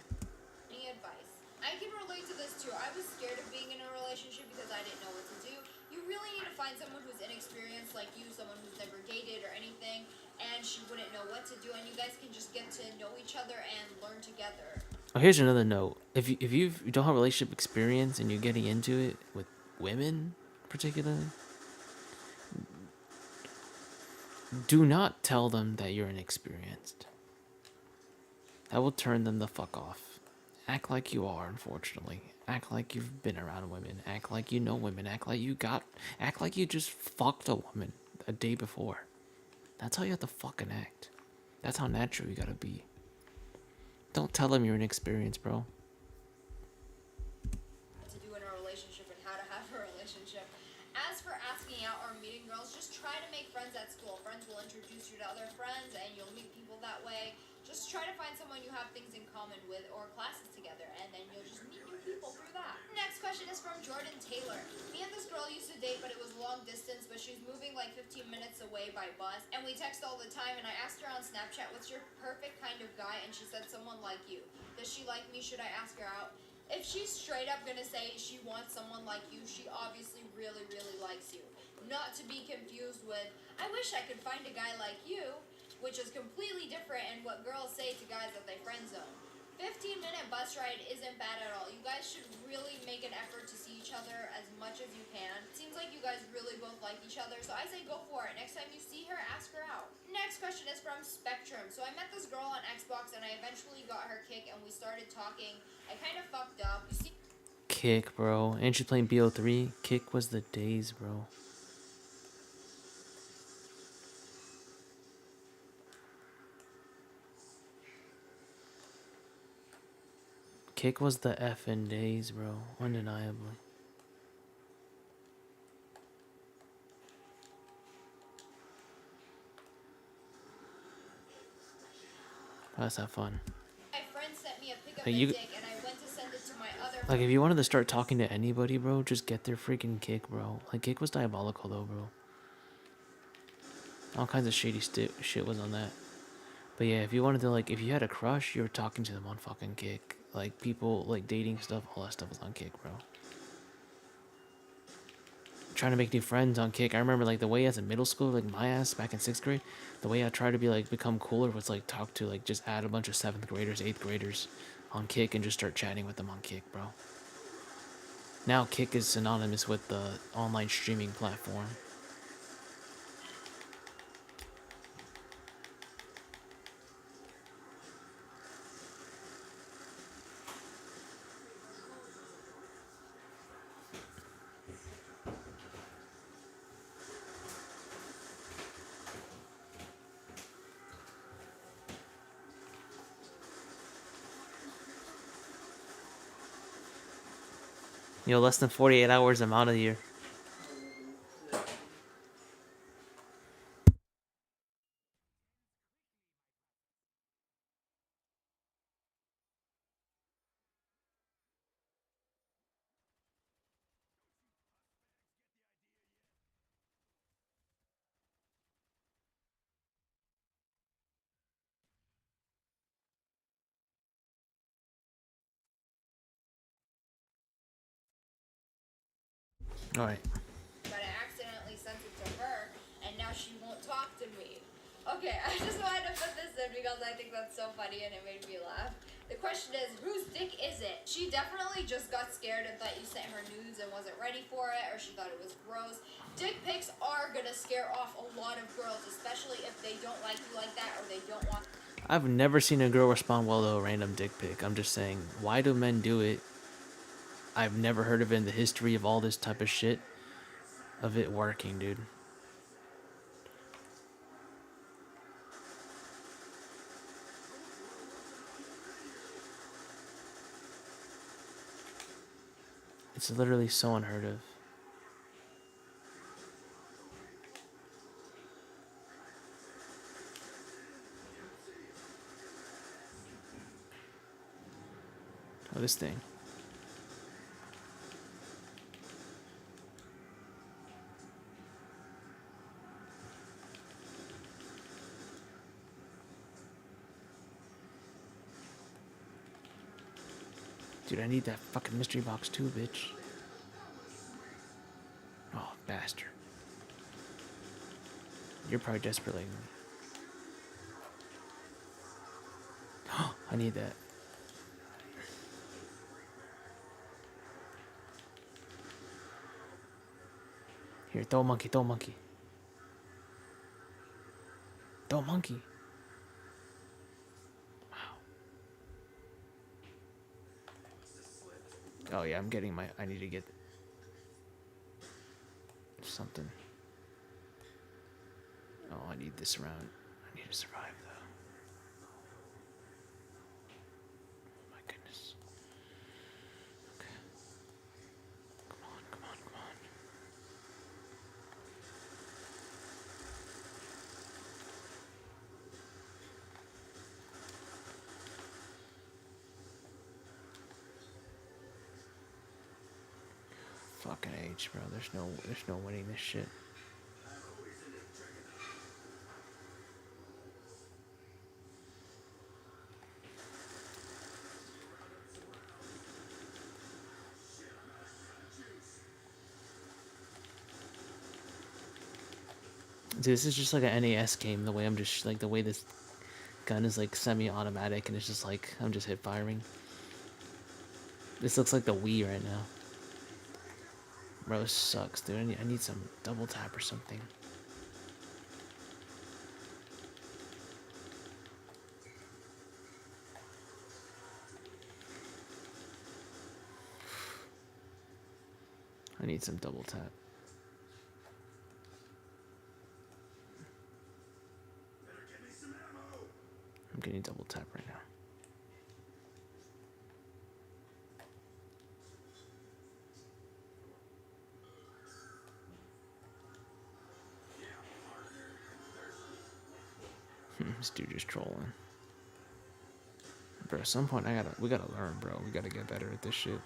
Any advice? I can relate to this too. I was scared of being in a relationship because I didn't know what to do. You really need to find someone who's inexperienced like you, someone who's never dated or anything, and she wouldn't know what to do, and you guys can just get to know each other and learn together. Oh, here's another note. If you don't have relationship experience and you're getting into it with women, particularly, do not tell them that you're inexperienced. That will turn them the fuck off. Act like you are, unfortunately. Act like you've been around women. Act like you know women. Act like you just fucked a woman a day before. That's how you have to fucking act. That's how natural you gotta be. Don't tell them you're inexperienced, bro. To do in a relationship and how to have a relationship. As for asking out or meeting girls, just try to make friends at school. Friends will introduce you to other friends and you'll meet people that way. Just try to find someone you have things in common with or classes together, and then you'll just meet new people through that. Next question is from Jordan Taylor. Me and this girl used to date, but it was long distance, but she was moving like 15 minutes away by bus, and we text all the time, and I asked her on Snapchat, what's your perfect kind of guy, and she said someone like you. Does she like me? Should I ask her out? If she's straight up gonna say she wants someone like you, she obviously really, really likes you. Not to be confused with, I wish I could find a guy like you, which is completely different in what girls say to guys that they friend zone. 15-minute bus ride isn't bad at all. You guys should really make an effort to see each other as much as you can. It seems like you guys really both like each other, so I say go for it. Next time you see her, ask her out. Next question is from Spectrum. So I met this girl on Xbox and I eventually got her kick and we started talking. I kind of fucked up. You see, Kick, bro. And she's playing BO3. Kick was the days, bro. Kick was the effing days, bro. Undeniably. Let's have fun. my friend sent me a pic of Like a you, dick and I went to send it to my other like if you wanted to start talking to anybody, bro, just get their freaking Kick, bro. Like Kick was diabolical though, bro. All kinds of shady shit was on that. But yeah, if you wanted to, like, if you had a crush, you were talking to them on fucking Kick. Like people, like dating stuff, all that stuff was on Kick, bro. Trying to make new friends on Kick. I remember like the way as in middle school, like my ass back in 6th grade, the way I tried to be like become cooler was like talk to like just add a bunch of 7th graders, 8th graders on Kick and just start chatting with them on Kick, bro. Now Kick is synonymous with the online streaming platform. You know, less than 48 hours, I'm out of here. Alright. but I accidentally sent it to her, and now she won't talk to me. Okay, I just wanted to put this in because I think that's so funny and it made me laugh. The question is, whose dick is it? She definitely just got scared and thought you sent her nudes and wasn't ready for it, or she thought it was gross. Dick pics are gonna scare off a lot of girls, especially if they don't like you like that or they don't want. I've never seen a girl respond well to a random dick pic. I'm just saying, why do men do it? I've never heard of it in the history of all this type of shit. Of it working, dude. It's literally so unheard of. Oh, this thing. Dude, I need that fucking mystery box too, bitch. Oh, bastard. You're probably desperate like me. I need that. Here, throw a monkey, throw a monkey. Throw a monkey. Wow. Oh yeah, I'm getting my. I need to get something. Oh, I need this round. I need to survive though. Oh my goodness. Okay. Come on, come on, come on. Fucking H, bro. There's no winning this shit. Dude, this is just like an NES game. The way I'm just like the way this gun is like semi-automatic, and it's just like I'm just hip firing. This looks like the Wii right now. Bro, this sucks, dude. I need some double tap or something. I need some double tap. I'm getting double tap right now. This dude just trolling. Bro, at some point we gotta learn, bro. We gotta get better at this shit.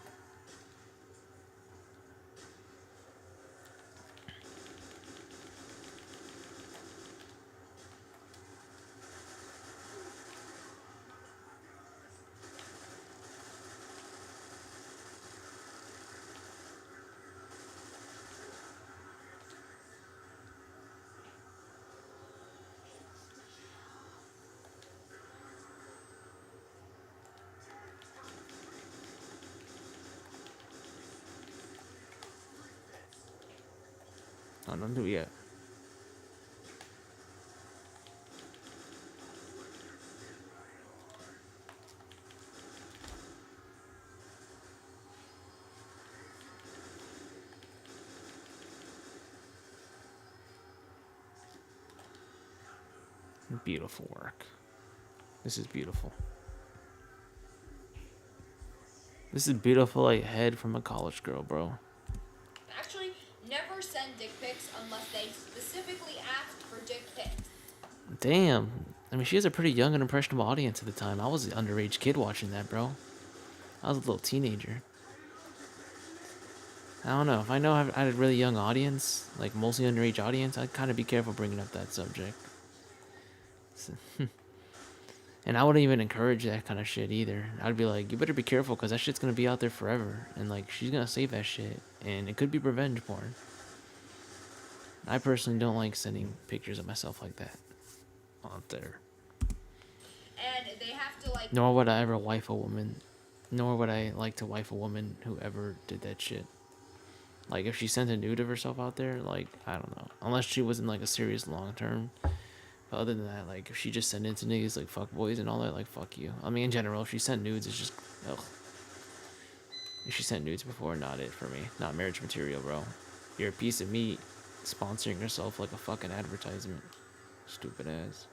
Oh, don't do it yet. Beautiful work. This is beautiful. This is beautiful like head from a college girl, bro. Actually, never send dick pics unless they specifically asked for dick pics. Damn. I mean, she has a pretty young and impressionable audience at the time. I was an underage kid watching that, bro. I was a little teenager. I don't know. If I know I had a really young audience, like mostly underage audience, I'd kind of be careful bringing up that subject. And I wouldn't even encourage that kind of shit either. I'd be like, you better be careful because that shit's going to be out there forever. And like, she's going to save that shit. And it could be revenge porn. I personally don't like sending pictures of myself like that out there. And they have to like... Nor would I ever wife a woman. Nor would I like to wife a woman who ever did that shit. Like, if she sent a nude of herself out there, like, I don't know. Unless she was in, like, a serious long term. But other than that, like, if she just sent it to niggas, like, fuck boys and all that, like, fuck you. I mean, in general, if she sent nudes, it's just, ugh. If she sent nudes before, not it for me. Not marriage material, bro. You're a piece of meat sponsoring yourself like a fucking advertisement. Stupid ass.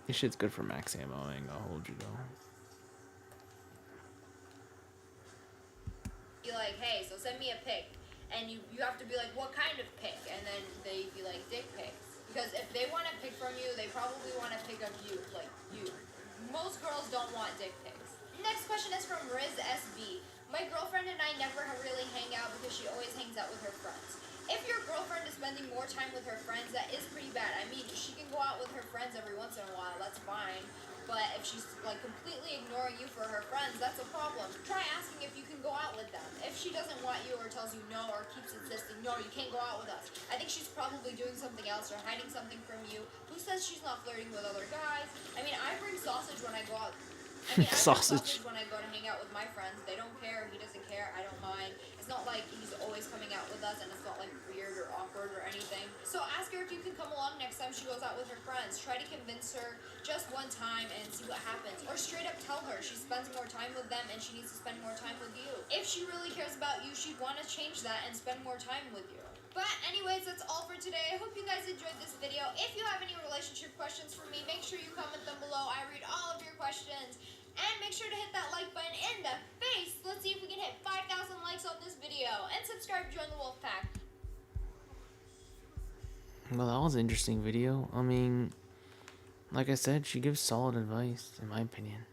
This shit's good for max ammo. I ain't gonna hold you though. Be like, hey, so send me a pic. And you have to be like, what kind of pic? And then they'd be like, dick pics. Because if they want a pic from you, they probably want a pic of you. Like, you. Most girls don't want dick pics. Next question is from Riz SB. My girlfriend and I never really hang out because she always hangs out with her friends. If your girlfriend is spending more time with her friends, that is pretty bad. I mean, she can go out with her friends every once in a while, that's fine. But if she's like completely ignoring you for her friends, that's a problem. Try asking if you can go out with them. If she doesn't want you or tells you no or keeps insisting, no, you can't go out with us, I think she's probably doing something else or hiding something from you. Who says she's not flirting with other guys? I mean, I bring sausage when I go out I mean, I have Sausage. suckers when I go to hang out with my friends. They don't care. He doesn't care. I don't mind. It's not like he's always coming out with us, and it's not like weird or awkward or anything. So ask her if you can come along next time she goes out with her friends. Try to convince her just one time and see what happens. Or straight up tell her she spends more time with them and she needs to spend more time with you. If she really cares about you, she'd want to change that and spend more time with you. But anyways, that's all for today. I hope you guys enjoyed this video. If you have any relationship questions for me, make sure you comment them below. I read all of your questions. And make sure to hit that like button in the face. Let's see if we can hit 5,000 likes on this video. And subscribe to join the Wolf Pack. Well, that was an interesting video. I mean, like I said, she gives solid advice, in my opinion.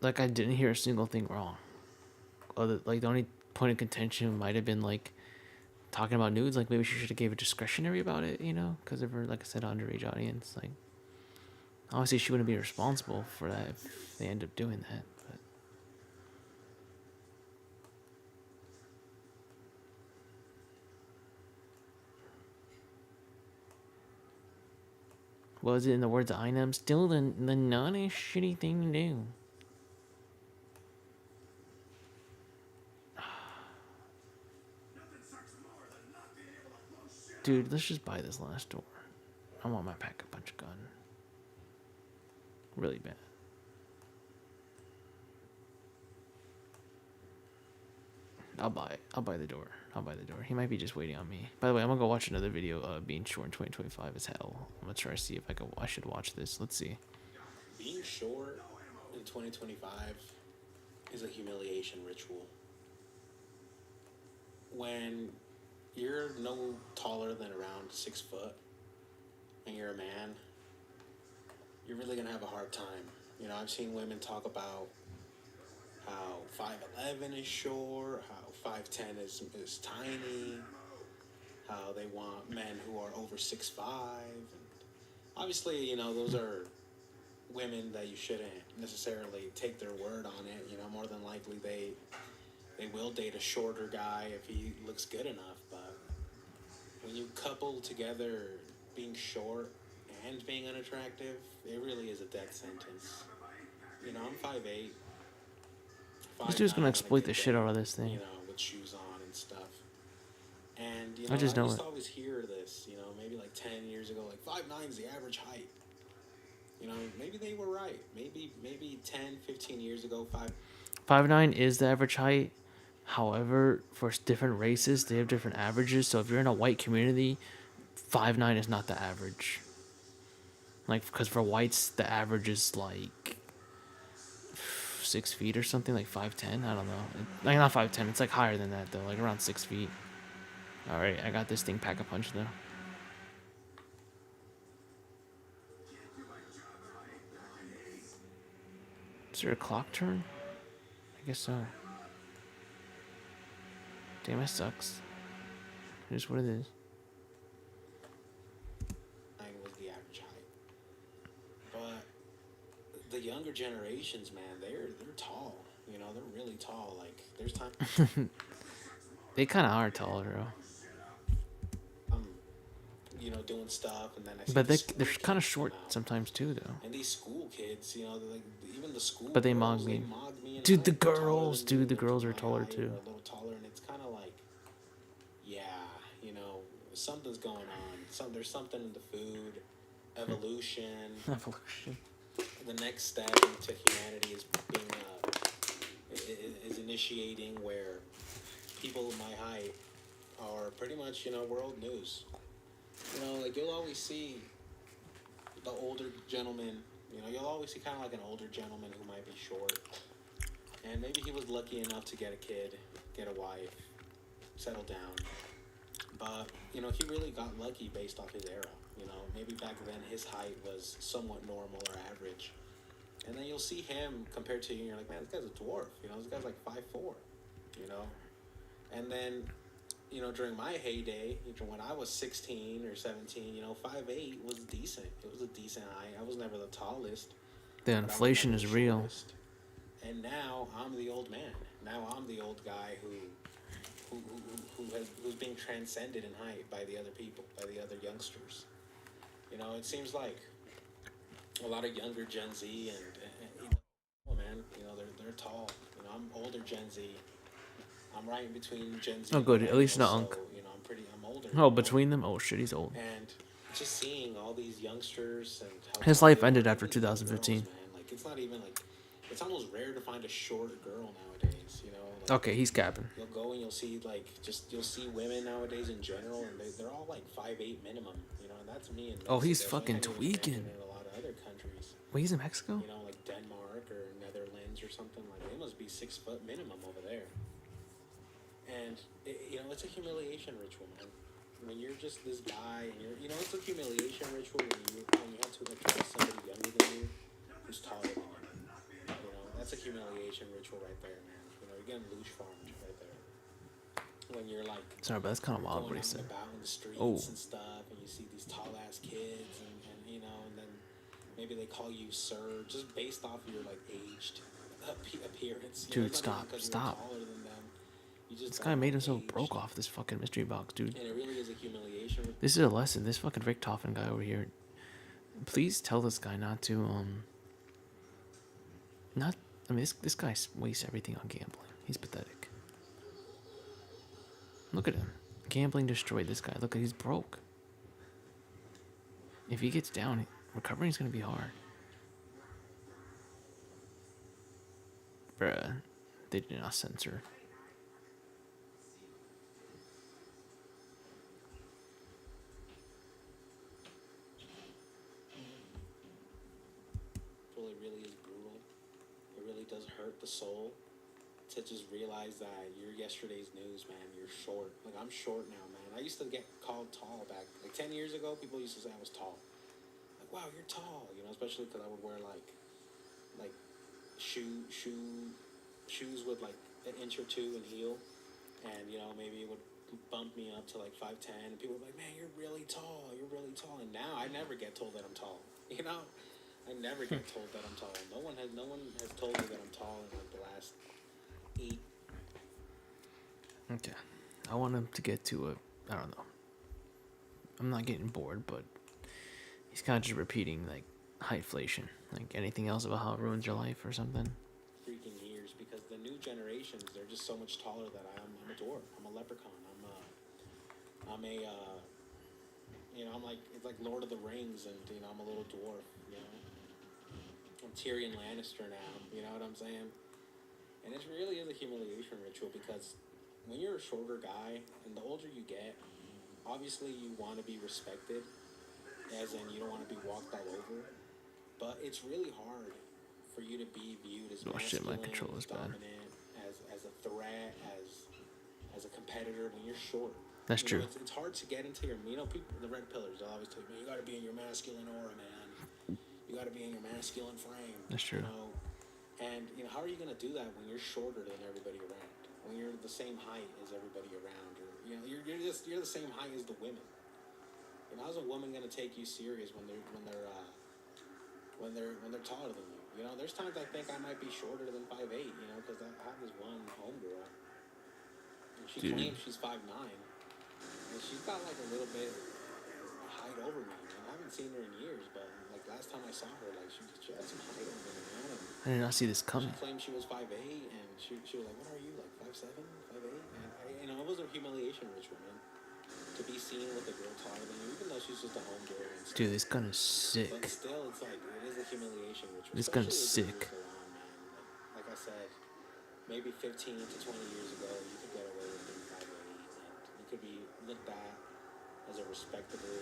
Like, I didn't hear a single thing wrong. Like, the only point of contention might have been, like, talking about nudes. Like, maybe she should have gave a discretionary about it, you know? Because of her, like I said, underage audience. Like, obviously she wouldn't be responsible for that if they end up doing that. But was it, in the words of Inem, still the naughty, shitty thing to do? Dude, let's just buy this last door. I want my pack-a-punch gun. Really bad. I'll buy it. I'll buy the door. I'll buy the door. He might be just waiting on me. By the way, I'm gonna go watch another video. Being short in 2025 is hell. I'm gonna try to see if I should watch this. Let's see. Being short in 2025 is a humiliation ritual. When you're no taller than around 6 foot and you're a man, you're really gonna have a hard time. You know, I've seen women talk about how 5'11" is short, how 5'10" is tiny, how they want men who are over 6'5". And obviously, you know, those are women that you shouldn't necessarily take their word on it. You know, more than likely they will date a shorter guy if he looks good enough. But when you couple together being short and being unattractive, it really is a death sentence. You know, I'm 5'8". This dude's gonna exploit the shit out of this thing. You know, with shoes on and stuff. And, you know, I just know used it. to always hear this, you know, maybe like 10 years ago, like 5'9" is the average height. You know, maybe they were right. Maybe 10, 15 years ago, 5'9" is the average height. However, for different races, they have different averages. So if you're in a white community, 5'9" is not the average. Like, because for whites, the average is like 6 feet or something, like 5'10". I don't know. Like, not 5'10". It's like higher than that though, like around 6 feet. All right, I got this thing pack-a-punch though. Is there a clock turn? I guess so. Damn, it sucks. Here's what it is. was the average height. But the younger generations, man, they're tall. You know, they're really tall. Like, there's time. They kind of are taller, bro. You know, doing stuff, and then I see But they're kids kind of short come out. sometimes too, though. And these school kids, you know, like even the school. But they girls, mog me. in Dude, the height. They're taller girls, than me, dude, the they're girls are my taller height, too. or a little taller, and it's kind of like, yeah, you know, something's going on. There's something in the food, evolution. Evolution. The next step into humanity is being is initiating, where people my height are pretty much, you know, world news. You know, like, you'll always see the older gentleman, you know, you'll always see kind of like an older gentleman who might be short. And maybe he was lucky enough to get a kid, get a wife, settle down. But, you know, he really got lucky based off his era. You know, maybe back then his height was somewhat normal or average. And then you'll see him compared to you, and you're like, man, this guy's a dwarf. You know, this guy's like 5'4", you know. And then, you know, during my heyday, when I was 16 or 17, you know, 5'8" was decent. It was a decent height. I was never the tallest. The inflation is real. Shortest. And now I'm the old man. Now I'm the old guy who's being transcended in height by the other people, by the other youngsters. You know, it seems like a lot of younger Gen Z and you know, oh man, you know, they're tall. You know, I'm older Gen Z. I'm right in between Gen Z Oh, and good. At least not millennials, Unc. so you know, I'm older. Oh, You know? between them? Oh shit, he's old. And just seeing all these youngsters and how His tall life they are, ended after even young 2015. girls, man. Like it's not even like it's almost rare to find a short girl nowadays. You know. Like, Okay, he's capping. you'll go and you'll see like you'll see women nowadays in general, and they're all like 5'8" minimum. You know, and that's me in Mexico. Oh, he's So I fucking can't even tweaking. imagine in a lot of other countries. Wait, he's in Mexico? You know, like Denmark or Netherlands or something. Like they must be 6 foot minimum over there. And you know, it's a humiliation ritual, man. When you're just this guy, and you know, it's a humiliation ritual when you have to address somebody younger than you, who's taller than you. You know, that's a humiliation ritual right there, man. You know, you're getting loosh farmed right there. When you're like, Sorry, but that's kind of wild what going he out and said. about in the streets Oh. and stuff, and you see these tall ass kids, and you know, and then maybe they call you sir just based off of your like aged appearance. You know, Dude, it's not even stop, 'cause stop. you're taller than them. You just This guy don't made look himself aged. broke off this fucking mystery box, dude. And it really is a humiliation. This is a lesson. This fucking Rick Toffin guy over here. Please tell this guy not to not. I mean, this guy wastes everything on gambling. He's pathetic. Look at him. Gambling destroyed this guy. Look, he's broke. If he gets down, recovering's gonna be hard. Bruh, they did not censor. It really is brutal. It really does hurt the soul to just realize that you're yesterday's news, man. You're short. Like, I'm short now, man. I used to get called tall back, like 10 years ago, people used to say I was tall. Like, wow, you're tall, you know, especially because I would wear like shoes with like an inch or two in heel, and you know, maybe it would bump me up to like 5'10", and people would be like, man, you're really tall, and now I never get told that I'm tall, you know. I never get told that I'm tall. No one has told me that I'm tall in like the last 8. Okay. I want him to get to I don't know. I'm not getting bored, but he's kind of just repeating like hypeflation. Like anything else about how it ruins your life or something. Freaking years, because the new generations, they're just so much taller that I'm a dwarf. I'm a leprechaun. I'm a you know, I'm like, it's like Lord of the Rings, and you know, I'm a little dwarf, you know. I'm Tyrion Lannister now, you know what I'm saying? And it really is a humiliation ritual, because when you're a shorter guy, and the older you get, obviously you want to be respected, as in you don't want to be walked all over, but it's really hard for you to be viewed as Oh shit, my masculine, controller's as bad. dominant, as a threat, as a competitor when you're short. That's You know, true. it's hard to get into your, you know, people, the red pillars, they'll always tell you, man, you gotta be in your masculine aura, man. You gotta be in your masculine frame. That's true. You know? And, you know, how are you gonna do that when you're shorter than everybody around? When you're the same height as everybody around? Or, you know, you're the same height as the women. You know, how's a woman gonna take you serious when they're taller than you? You know, there's times I think I might be shorter than 5'8", you know, because I have this one homegirl. And she Dude. claims she's 5'9". And she's got like a little bit of height over me. And I haven't seen her in years, but like last time I saw her, like she had some height over me, man. And I did not see this coming. she claimed she was 5'8", and she was like, "What are you, like 5'7", 5'8"? And you know, it was a humiliation ritual, man. To be seen with a girl taller than you, even though she's just a homegirl and stuff. Dude, this gun is But sick. still, it's like, it is a humiliation ritual. This gun's especially as the sick. years go on, man. Like I said, maybe 15 to 20 years ago, you could get away with being 5'8", and you could be looked at as a respectable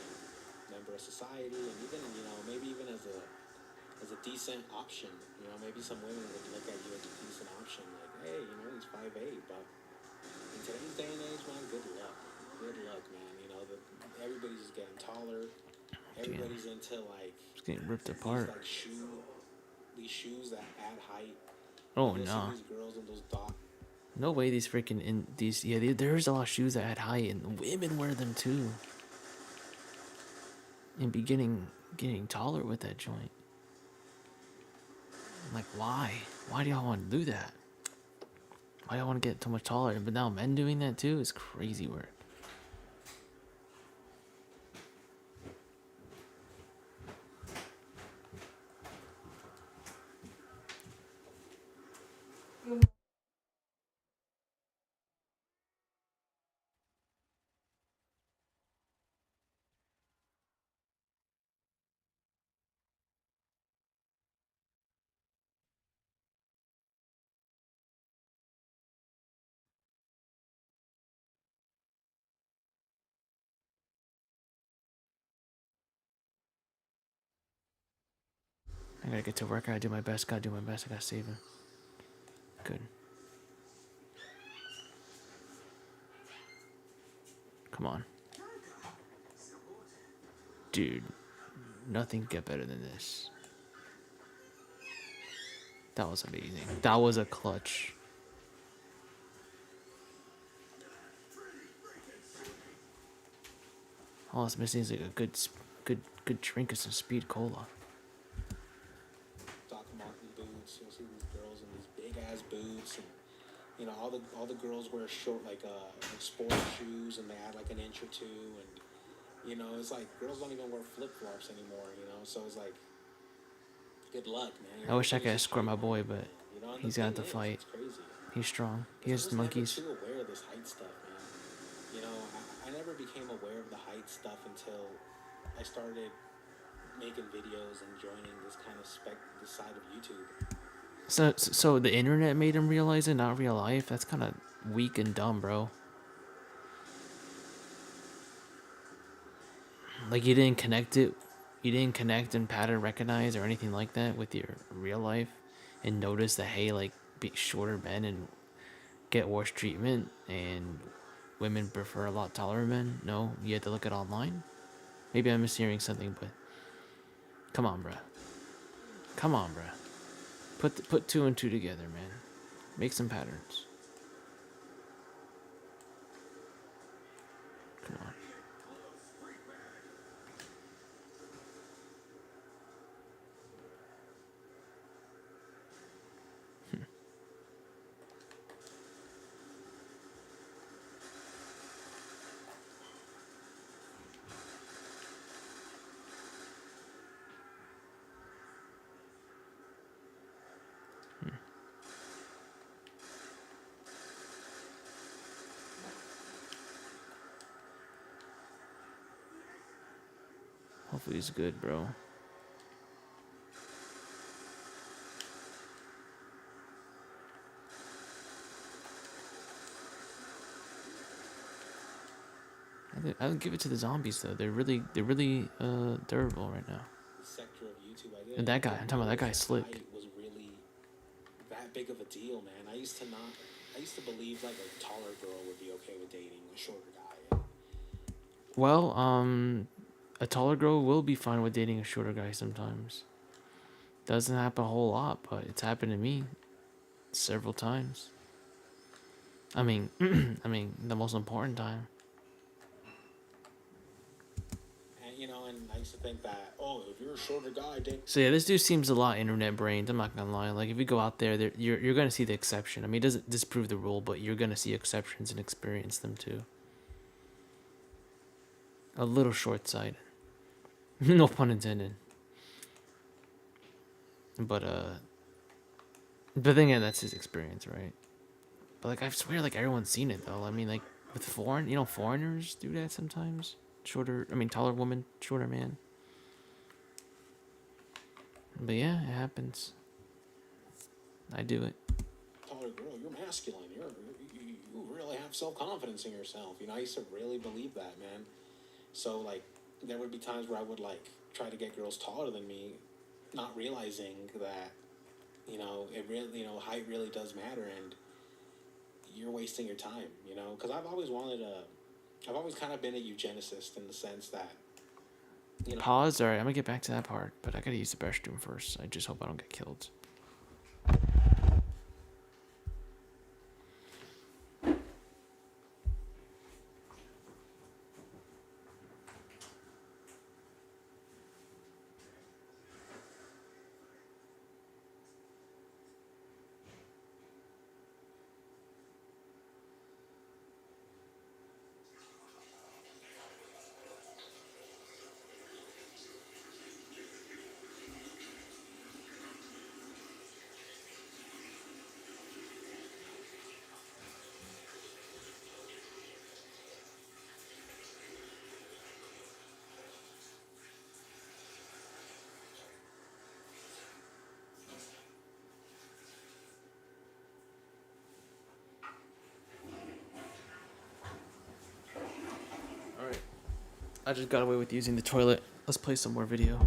member of society, and even, you know, maybe even as a decent option. You know, maybe some women would look at you as a decent option, like, hey, you know, he's 5'8", but in today's day and age, man, good luck. Good luck, man. You know, everybody's just getting taller. Everybody's into like It's getting ripped these apart. like these shoes that add height. Oh You know, no. These girls in those dot. No way these freaking in these there's a lot of shoes that had height and women wear them too. And getting taller with that joint. Like why? Why do y'all want to do that? Why y'all want to get so much taller? But now men doing that too is crazy work. I gotta get to work. I gotta do my best. Gotta do my best. I gotta save him. Good. Come on. Dude. Nothing can get better than this. That was amazing. That was a clutch. All it's missing is like a good drink of some speed cola. Doc Martin boots. You'll see these girls in these big ass boots, and you know all the girls wear short like sports shoes, and they add like an inch or two, and you know it's like girls don't even wear flip flops anymore. You know, so it's like good luck, man. I wish I could escort my boy, but You know, and he's the got thing to is, fight. it's crazy. He's strong. He I has was monkeys. never too aware of this height stuff, man. You know, I never became aware of the height stuff until I started making videos and joining this kind of this side of YouTube. So the internet made him realize it, not real life. That's kind of weak and dumb, bro. Like you didn't connect it, you didn't connect and pattern recognize or anything like that with your real life, and notice that hey, like shorter men and get worse treatment, and women prefer a lot taller men. No, you had to look at online. Maybe I'm mishearing something, but come on, bruh. Come on, bruh. Put two and two together, man. Make some patterns. Come on. Hopefully he's good, bro. I'll give it to the zombies though. They're really durable right now. Sector of YouTube, I did. And that guy, I'm talking about that guy, slick. Height was really that big of a deal, man. I used to believe like a taller girl would be okay with dating a shorter guy. Well, a taller girl will be fine with dating a shorter guy sometimes. Doesn't happen a whole lot, but it's happened to me several times. I mean, the most important time. And you know, and I used to think that, oh, if you're a shorter guy, So yeah, this dude seems a lot internet brained. I'm not gonna lie. Like if you go out there, you're gonna see the exception. I mean, it doesn't disprove the rule, but you're gonna see exceptions and experience them too. A little short-sighted. No pun intended. But then again, that's his experience, right? But like I swear, like everyone's seen it though. I mean, like with foreigners do that sometimes. Taller woman, shorter man. But yeah, it happens. I do it. taller girl, you're masculine. You really have self-confidence in yourself. You know, I used to really believe that, man. So, like, there would be times where I would, like, try to get girls taller than me, not realizing that, you know, height really does matter, and you're wasting your time, you know? Because I've always kind of been a eugenicist in the sense that, you know... Pause. Alright, I'm gonna get back to that part, but I gotta use the restroom first. I just hope I don't get killed. Alright. I just got away with using the toilet. Let's play some more video.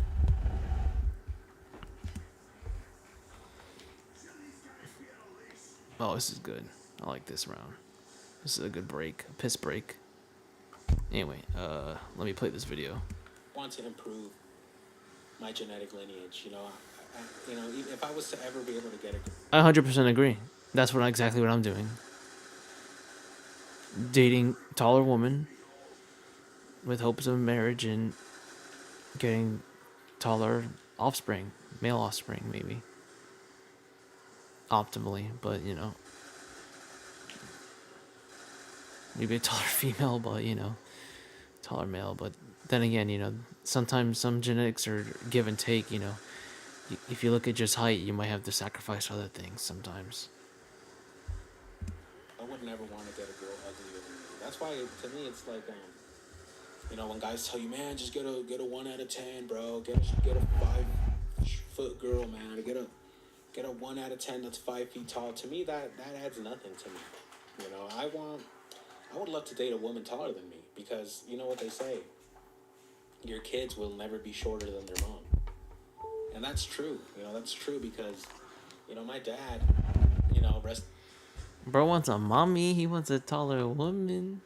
Oh, this is good. I like this round. This is a good break. A piss break. Anyway, let me play this video. Want to improve my genetic lineage, you know. You know, if I was to ever be able to get a, I 100% agree. That's exactly what I'm doing. Dating taller woman with hopes of marriage and getting taller offspring, male offspring maybe. Optimally, but you know, maybe a taller female, but you know, taller male. But then again, you know, sometimes some genetics are give and take. You know, if you look at just height, you might have to sacrifice other things sometimes. I would never want to get a girl uglier than me. That's why to me it's like, you know, when guys tell you, man, just get a 1 out of 10, bro. Get a 5-foot girl, man. Get a 1 out of 10 that's 5 feet tall. To me, that adds nothing to me. You know, I would love to date a woman taller than me because you know what they say. Your kids will never be shorter than their mom. And that's true. You know, that's true because, you know, my dad, you know, Bro wants a mommy. He wants a taller woman.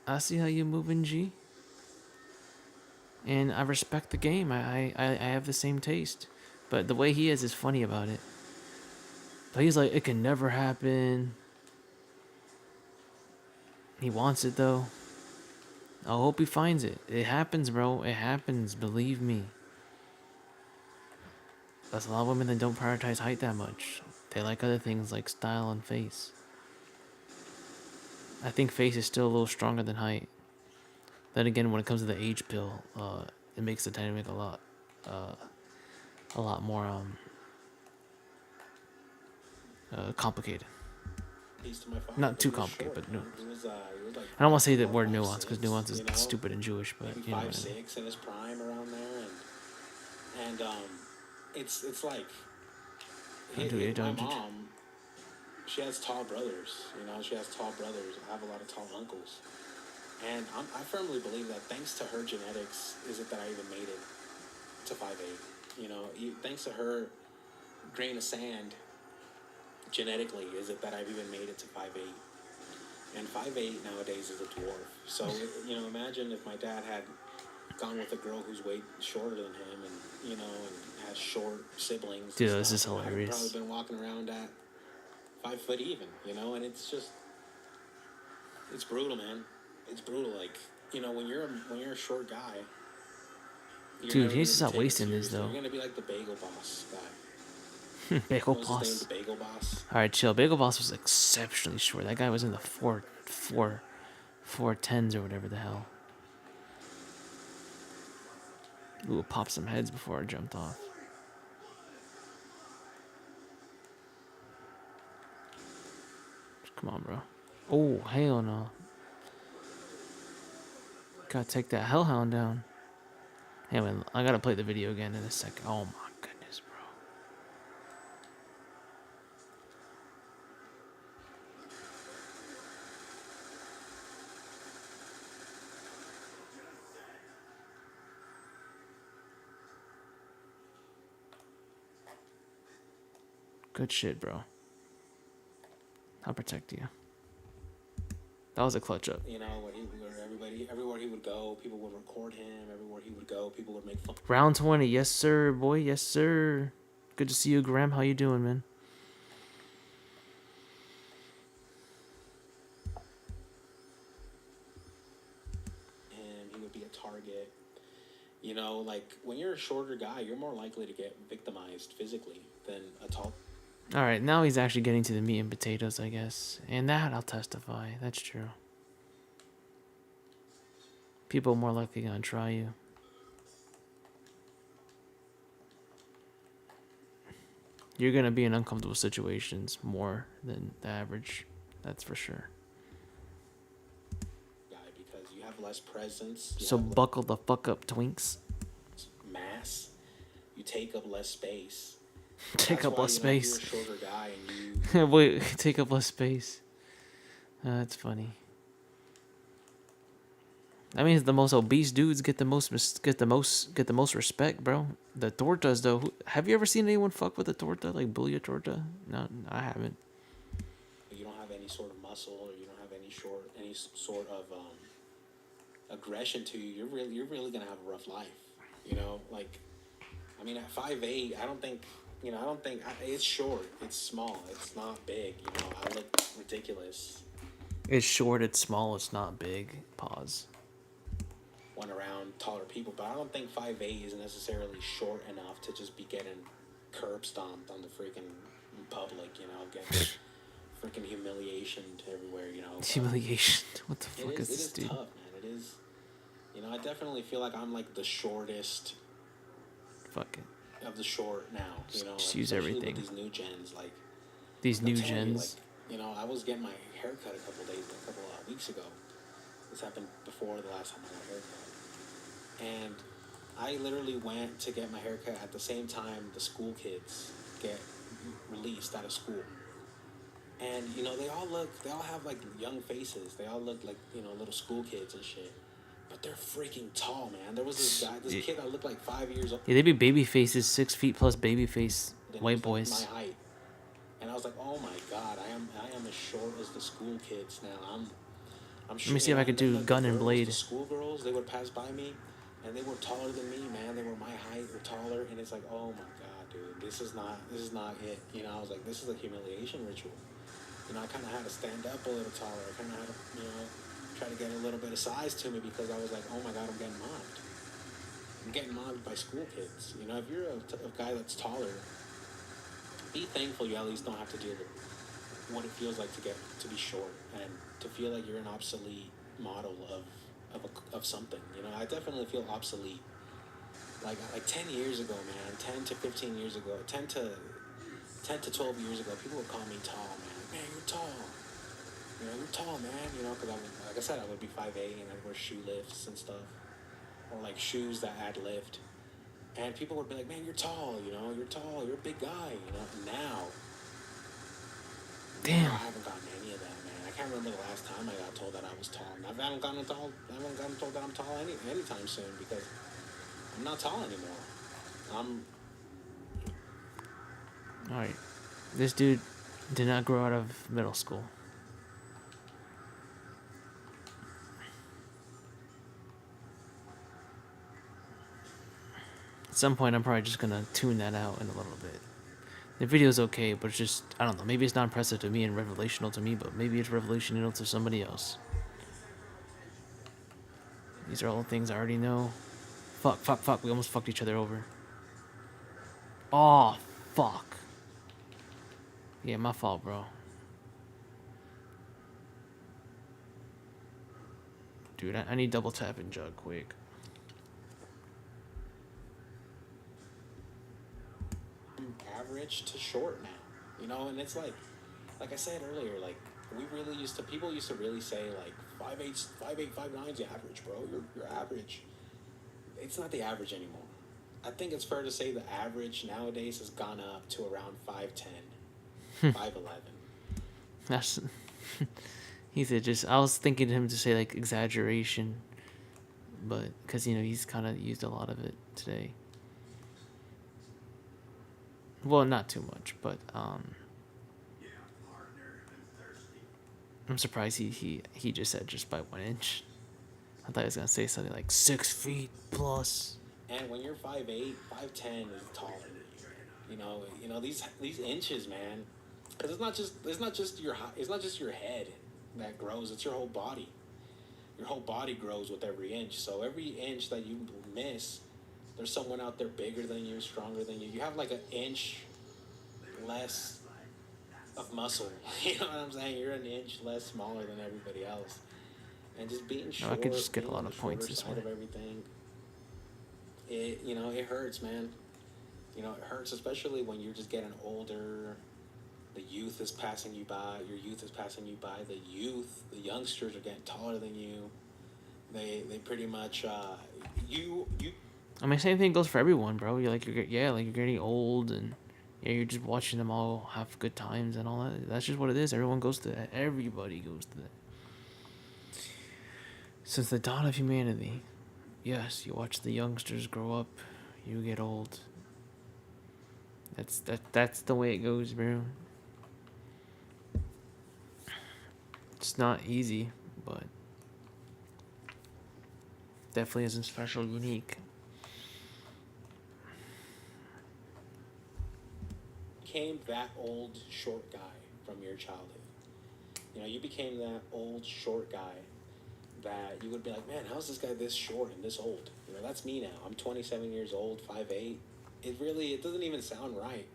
I see how you moving, G. And I respect the game. I have the same taste. But the way he is funny about it. But he's like, it can never happen. He wants it though. I hope he finds it. It happens, bro. It happens. Believe me. There's a lot of women that don't prioritize height that much. They like other things like style and face. I think face is still a little stronger than height. Then again, when it comes to the age pill, it makes the dynamic a lot more complicated. Not too complicated, but no. I don't want to say the word nuance because nuance is stupid and Jewish, but you know what I mean. 5'6" in his prime around there, and it's like my mom, she has tall brothers. You know, she has tall brothers. I have a lot of tall uncles, and I firmly believe that thanks to her genetics, is it that I even made it to 5'8". You know, thanks to her grain of sand. Genetically, is it that I've even made it to 5'8"? And 5'8" nowadays is a dwarf. So, you know, imagine if my dad had gone with a girl who's way shorter than him and, you know, and has short siblings. Dude, this is hilarious. I've probably been walking around at 5 foot even, you know, and it's just, it's brutal, man. It's brutal. Like, you know, when you're a short guy. Dude, he needs to stop wasting this, though. You're going to be like the Bagel Boss guy. Bagel Boss. Bagel Boss. Alright, chill. Bagel Boss was exceptionally short. That guy was in the 4'10s or whatever the hell. Ooh, it popped some heads before I jumped off. Come on, bro. Oh, hell no. Gotta take that hellhound down. Hey, man, I gotta play the video again in a second. Oh my goodness, bro. Good shit, bro. I'll protect you. That was a clutch up. You know, everywhere he would go, people would record him. Everywhere he would go, people would make fun. Round 20, yes sir, boy, yes sir. Good to see you, Graham. How you doing, man? And he would be a target. You know, like when you're a shorter guy, you're more likely to get victimized physically than a tall. Alright, now he's actually getting to the meat and potatoes, I guess. And that I'll testify. That's true. People are more likely gonna try you. You're gonna be in uncomfortable situations more than the average. That's for sure. Guy, because you have less presence. So buckle the fuck up, twinks. Mass. You take up less space. Take up less space. You're a shorter guy and you. Wait, take up less space. That's funny. That means the most obese dudes get the most respect, bro. The tortas though. Have you ever seen anyone fuck with a torta, like bully a torta? No, I haven't. You don't have any sort of muscle, or you don't have any sort of aggression to you. You're really gonna have a rough life. You know, like, I mean, at 5'8", I don't think it's short. It's small. It's not big. You know, I look ridiculous. It's short. It's small. It's not big. Pause. One around taller people, but I don't think 5'8" is necessarily short enough to just be getting curb stomped on the freaking public. You know, getting freaking humiliation to everywhere. You know, Humiliation. What the fuck is this, dude? It is tough, man. It is. You know, I definitely feel like I'm like the shortest. Fuck it. Of the short now. You know, just use especially everything. With these new gens, like these new I'll tell you, gens. like, you know, I was getting my haircut a couple weeks ago. This happened before the last time I got a haircut. And I literally went to get my haircut at the same time the school kids get released out of school. And, you know, they all have, like, young faces. They all look like, you know, little school kids and shit. But they're freaking tall, man. There was this kid that looked like 5 years old. Yeah, they be baby faces, 6 feet plus baby face, white boys. Like my height. And I was like, oh my god, I am as short as the school kids now. I'm sure. Let me see if I could do gun and blade. The school girls, they would pass by me, and they were taller than me, man. They were my height, or taller, and it's like, oh my god, dude, this is not it. You know, I was like, this is a humiliation ritual. You know, I kind of had to stand up a little taller. I kind of had to, you know, try to get a little bit of size to me, because I was like, oh my god, I'm getting mobbed. I'm getting mobbed by school kids. You know, if you're a guy that's taller, be thankful you at least don't have to deal with what it feels like to be short, and to feel like you're an obsolete model of something. You know, I definitely feel obsolete. Like 10 years ago, man, 10 to 15 years ago, 10 to 12 years ago, people would call me tall, man. Like, man, you're tall. You know, you're tall, man. You know, because like I said, I would be 5'8", and I'd wear shoe lifts and stuff, or like shoes that add lift. And people would be like, man, you're tall, you know, you're tall, you're a big guy, you know. Now, damn, I haven't gotten any of that, man. I can't remember the last time I got told that I was tall. And I haven't gotten told that I'm tall anytime soon, because I'm not tall anymore. Alright. This dude did not grow out of middle school. At some point, I'm probably just gonna tune that out in a little bit. The video's okay, but it's just, I don't know, maybe it's not impressive to me and revelational to me, but maybe it's revelational to somebody else. These are all things I already know. Fuck, we almost fucked each other over. Oh, fuck. Yeah, my fault, bro. Dude, I need double tap and jug quick. Average to short now, you know. And it's like I said earlier, like, people used to really say like 5'8", 5'9" the average, bro. You're average. It's not the average anymore. I think it's fair to say the average nowadays has gone up to around 5'10", 5'11". That's he said just, I was thinking him to say like exaggeration, but because, you know, he's kind of used a lot of it today. Well, not too much, but I'm surprised he just said just by 1 inch. I thought he was gonna say something like 6 feet plus. And when you're 5'8", 5'10" is taller than you. You know these inches, man. Because it's not just your head that grows. It's your whole body. Your whole body grows with every inch. So every inch that you miss, there's someone out there bigger than you, stronger than you. You have like an inch less of muscle. You know what I'm saying? You're an inch less smaller than everybody else. And just being short, I could just get a being lot on of the points shorter this side way. of everything, it hurts, man. You know, it hurts, especially when you're just getting older. The youth is passing you by. Your youth is passing you by. The youngsters are getting taller than you. They pretty much you. I mean, same thing goes for everyone, bro. You're getting old, and yeah, you're just watching them all have good times and all that. That's just what it is. Everyone goes to that. Everybody goes to that. Since the dawn of humanity, yes, you watch the youngsters grow up, you get old. That's the way it goes, bro. It's not easy, but definitely isn't special, unique. Became that old short guy from your childhood. You know, you became that old short guy that you would be like, man, how's this guy this short and this old? You know, that's me now. I'm 27 years old, 5'8". It doesn't even sound right.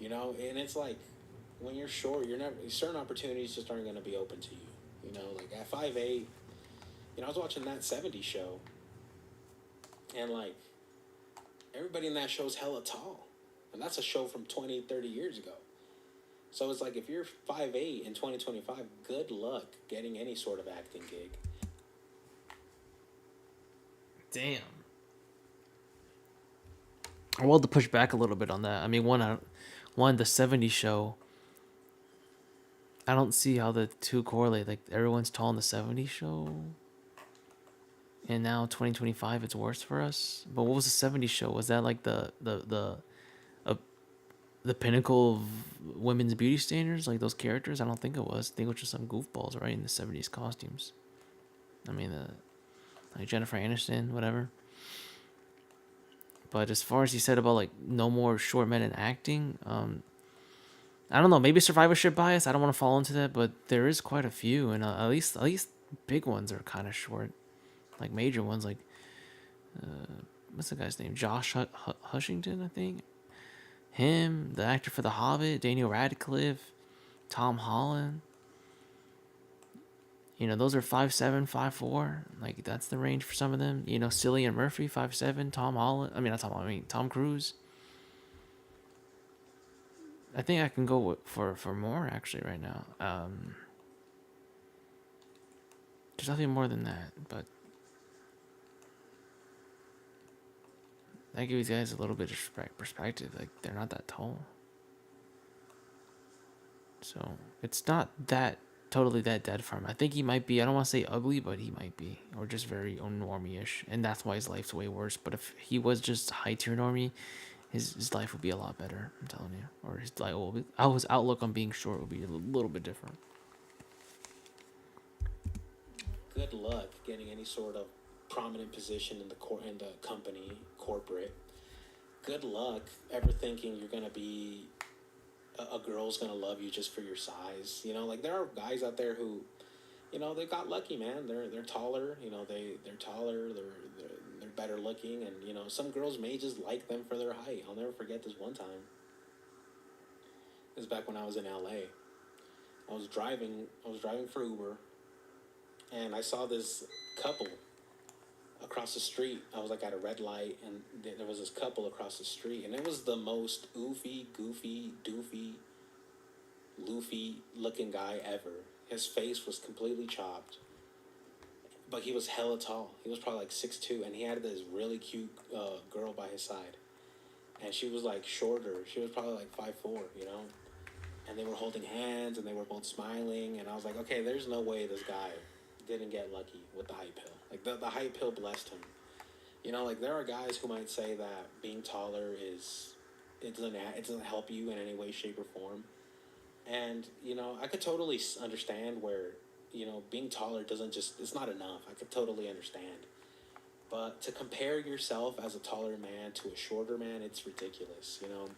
You know, and it's like, when you're short, you're never, certain opportunities just aren't going to be open to you. You know, like at 5'8", you know, I was watching that 70s show, and like, everybody in that show is hella tall. And that's a show from 20, 30 years ago. So it's like, if you're 5'8" in 2025, good luck getting any sort of acting gig. Damn. I wanted to push back a little bit on that. I mean, one, the 70s show, I don't see how the two correlate. Like, everyone's tall in the 70s show, and now 2025, it's worse for us. But what was the 70s show? Was that like the pinnacle of women's beauty standards, like those characters? I don't think it was. I think it was just some goofballs, right, in the 70s costumes. I mean, like Jennifer Aniston, whatever. But as far as you said about like no more short men in acting, I don't know. Maybe survivorship bias. I don't want to fall into that, but there is quite a few, and at least big ones are kind of short, like major ones. Like what's the guy's name? Josh Hushington, I think. Him, the actor for The Hobbit, Daniel Radcliffe, Tom Holland. You know, those are 5'7", 5'4". Like, that's the range for some of them. You know, Cillian Murphy, 5'7". Tom Holland. I mean, not Tom Holland. I mean, Tom Cruise. I think I can go for more, actually, right now. There's nothing more than that, but that gives you guys a little bit of perspective. Like, they're not that tall. So, it's not that totally that dead for him. I think he might be, I don't want to say ugly, but he might be. Or just very normie-ish. And that's why his life's way worse. But if he was just high-tier normie, his life would be a lot better, I'm telling you. Or his outlook on being short would be a little bit different. Good luck getting any sort of prominent position in the company, corporate. Good luck ever thinking you're gonna be a girl's gonna love you just for your size. You know, like, there are guys out there who, you know, they got lucky, man. They're taller. You know, they're taller. They're better looking, and you know, some girls may just like them for their height. I'll never forget this one time. It was back when I was in LA. I was driving for Uber, and I saw this couple across the street. I was like at a red light, and there was this couple across the street, and it was the most oofy, goofy, doofy, loofy looking guy ever. His face was completely chopped, but he was hella tall. He was probably like 6'2", and he had this really cute girl by his side, and she was like shorter. She was probably like 5'4", you know, and they were holding hands, and they were both smiling, and I was like, okay, there's no way this guy didn't get lucky with the height pill. Like, the height pill blessed him. You know, like, there are guys who might say that being taller it doesn't help you in any way, shape, or form. And, you know, I could totally understand where, you know, being taller it's not enough. I could totally understand. But to compare yourself as a taller man to a shorter man, it's ridiculous, you know.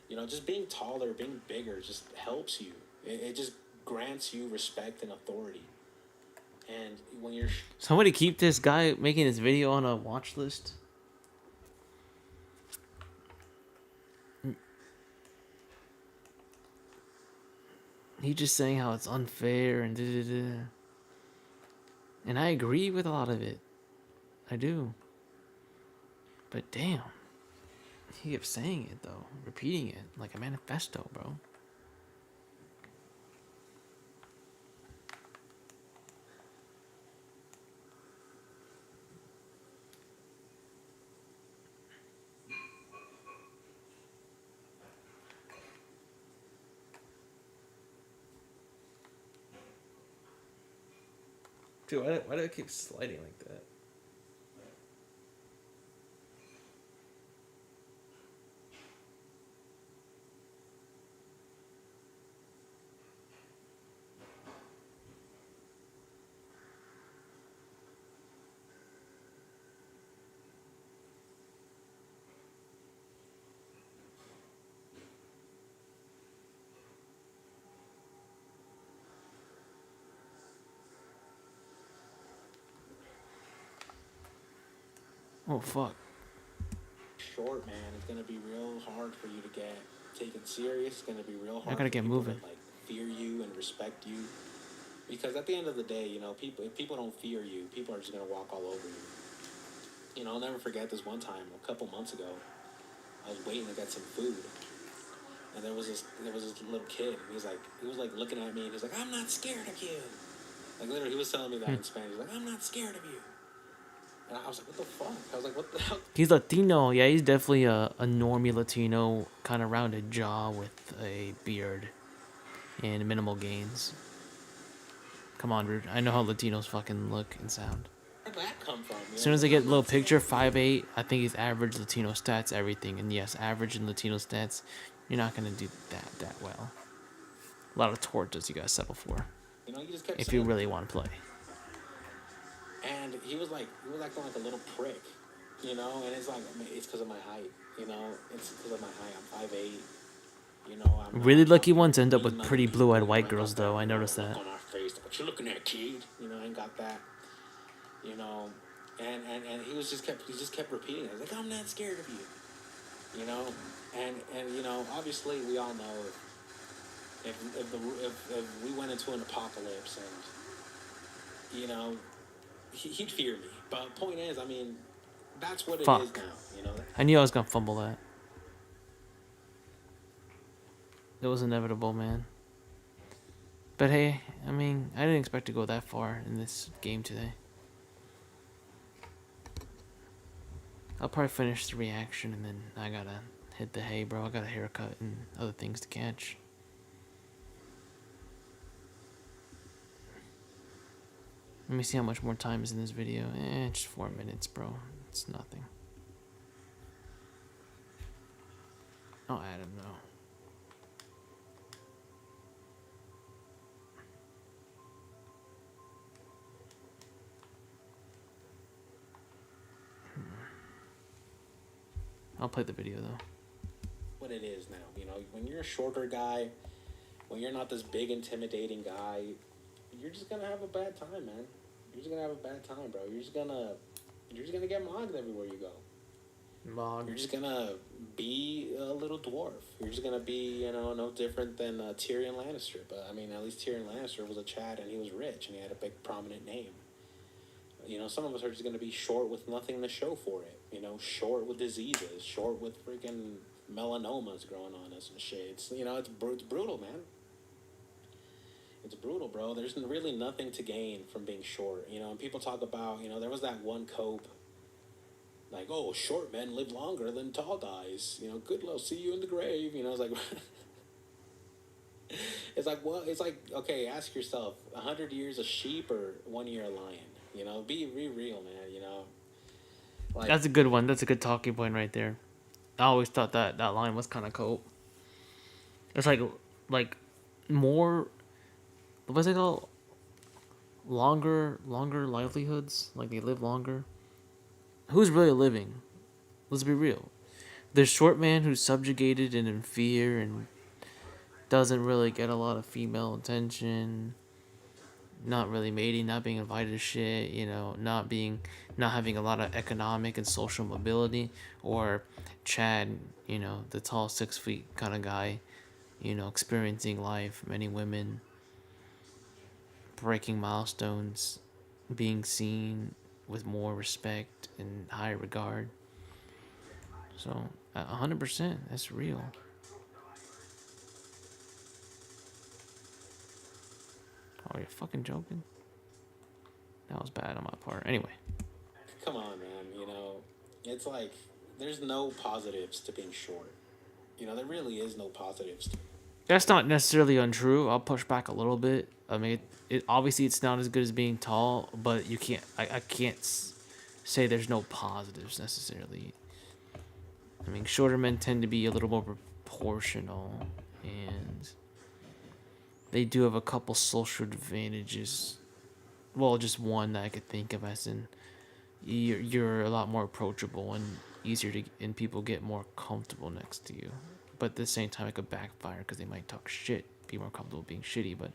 You know, just being taller, being bigger just helps you. It just grants you respect and authority. And when you're... Somebody keep this guy making this video on a watch list. He's just saying how it's unfair and da-da-da. And I agree with a lot of it. I do. But damn. He kept saying it, though. Repeating it like a manifesto, bro. Dude, why do I keep sliding like that? Oh, fuck. Short, man, it's gonna be real hard for you to get taken serious. It's gonna be real hard. I gotta for get people moving. To, like, fear you and respect you, because at the end of the day, you know, if people don't fear you, people are just gonna walk all over you. You know, I'll never forget this one time a couple months ago. I was waiting to get some food, and there was this little kid. And he was like looking at me, and he's like, "I'm not scared of you." Like literally, he was telling me that in Spanish. He's like, "I'm not scared of you." And I was like, "What the fuck?" I was like, "What the hell?" He's Latino. Yeah, he's definitely a normie Latino, kind of rounded jaw with a beard and minimal gains. Come on, dude. I know how Latinos fucking look and sound. Where'd that come from? As soon as I get a little picture, 5'8", I think he's average Latino stats, everything. And yes, average and Latino stats, you're not going to do that well. A lot of tortas you got to settle for. You know, you just kept if saying you really want to play. And he was acting like a little prick, you know. And it's like, I mean, it's because of my height, you know. It's because of my height. I'm 5'8". You know, I'm Really not lucky ones end up with mean pretty nothing. blue-eyed You know, white I girls, got though. I you know, noticed that. look on our face, what you looking at, kid? You know, I ain't got that. You know, and he just kept repeating it. I was like, I'm not scared of you. You know, and you know, obviously we all know if we went into an apocalypse and, you know, he'd fear me. But point is, I mean, that's what it is Fuck. now. You know. I knew I was going to fumble that. It was inevitable, man. But hey, I mean, I didn't expect to go that far in this game today. I'll probably finish the reaction and then I gotta hit the hay, bro. I got a haircut and other things to catch. Let me see how much more time is in this video. Just 4 minutes, bro. It's nothing. I'll add him, though. I'll play the video, though. What it is now, you know, when you're a shorter guy, when you're not this big intimidating guy, you're just gonna have a bad time, man. You're just gonna have a bad time, bro. You're just gonna get mogged everywhere you go. You're just gonna be a little dwarf. You're just gonna be, you know, no different than Tyrion Lannister. But I mean, at least Tyrion Lannister was a Chad and he was rich and he had a big prominent name. You know, some of us are just gonna be short with nothing to show for it. You know, short with diseases, short with freaking melanomas growing on us and shit. It's, you know, it's brutal, man. It's brutal, bro. There's really nothing to gain from being short. You know, and people talk about, you know, there was that one cope, like, oh, short men live longer than tall guys. You know, good luck, see you in the grave. You know, it's like, it's like, well, it's like, okay, ask yourself, 100 years a sheep or 1 year a lion? You know, be real, man. You know, like, That's a good one. That's a good talking point right there. I always thought that line was kind of cool. It's like more, what's it called? Longer livelihoods. Like they live longer. Who's really living? Let's be real. There's short man who's subjugated and in fear and doesn't really get a lot of female attention. Not really mating, not being invited to shit, you know, not having a lot of economic and social mobility, or Chad, you know, the tall 6 feet kind of guy, you know, experiencing life, many women, breaking milestones, being seen with more respect and higher regard. So, 100%, that's real. Oh, you're fucking joking? That was bad on my part. Anyway. come on, man. You know, it's like, there's no positives to being short. You know, there really is no positives to it. That's not necessarily untrue. I'll push back a little bit. I mean, it obviously it's not as good as being tall, but you can't. I can't say there's no positives necessarily. I mean, shorter men tend to be a little more proportional, and they do have a couple social advantages. Well, just one that I could think of, as in you're a lot more approachable and easier to, and people get more comfortable next to you. But at the same time, it could backfire because they might talk shit, be more comfortable being shitty. But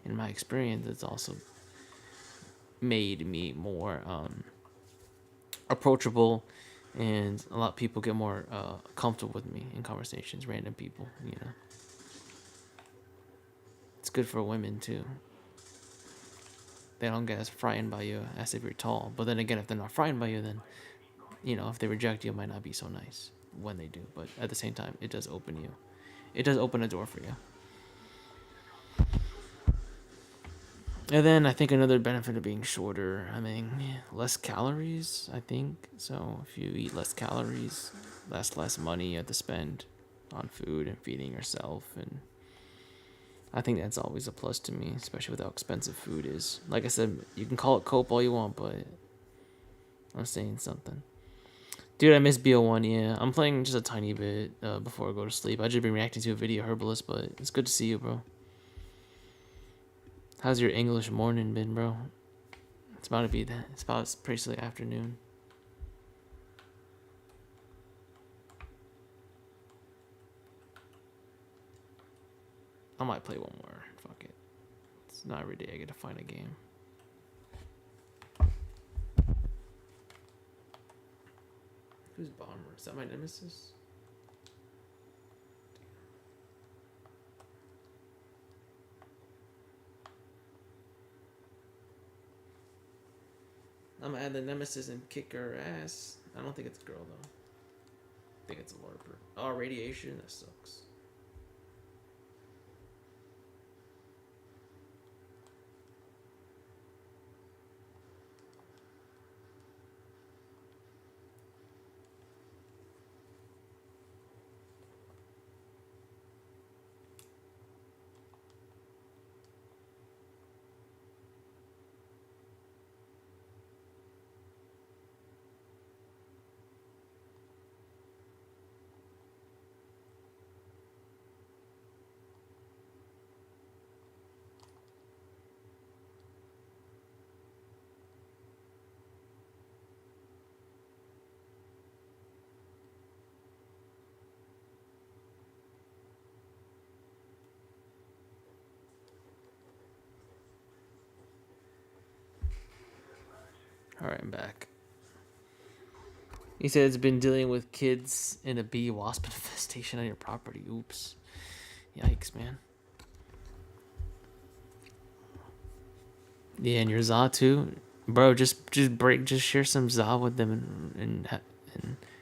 in my experience, it's also made me more approachable, and a lot of people get more comfortable with me in conversations. Random people, you know. It's good for women too. They don't get as frightened by you as if you're tall. But then again, if they're not frightened by you, then, you know, if they reject you, it might not be so nice when they do. But at the same time, it does open a door for you. And then I think another benefit of being shorter, I mean, less calories, I think. So if you eat less calories, less money you have to spend on food and feeding yourself. And I think that's always a plus to me, especially with how expensive food is. Like I said, you can call it cope all you want, but I'm saying something. Dude, I miss BO1, yeah. I'm playing just a tiny bit before I go to sleep. I just been reacting to a video, Herbalist, but it's good to see you, bro. How's your English morning been, bro? It's about to be that. It's about pretty late afternoon. I might play one more. Fuck it. It's not every day I get to find a game. Who's Bomber? Is that my nemesis? I'm gonna add the nemesis and kick her ass. I don't think it's a girl though. I think it's a LARPer. Oh, radiation? That sucks. Alright, I'm back. He said it's been dealing with kids in a bee wasp infestation on your property. Oops. Yikes, man. Yeah, and your Za too? Bro, just share some Za with them and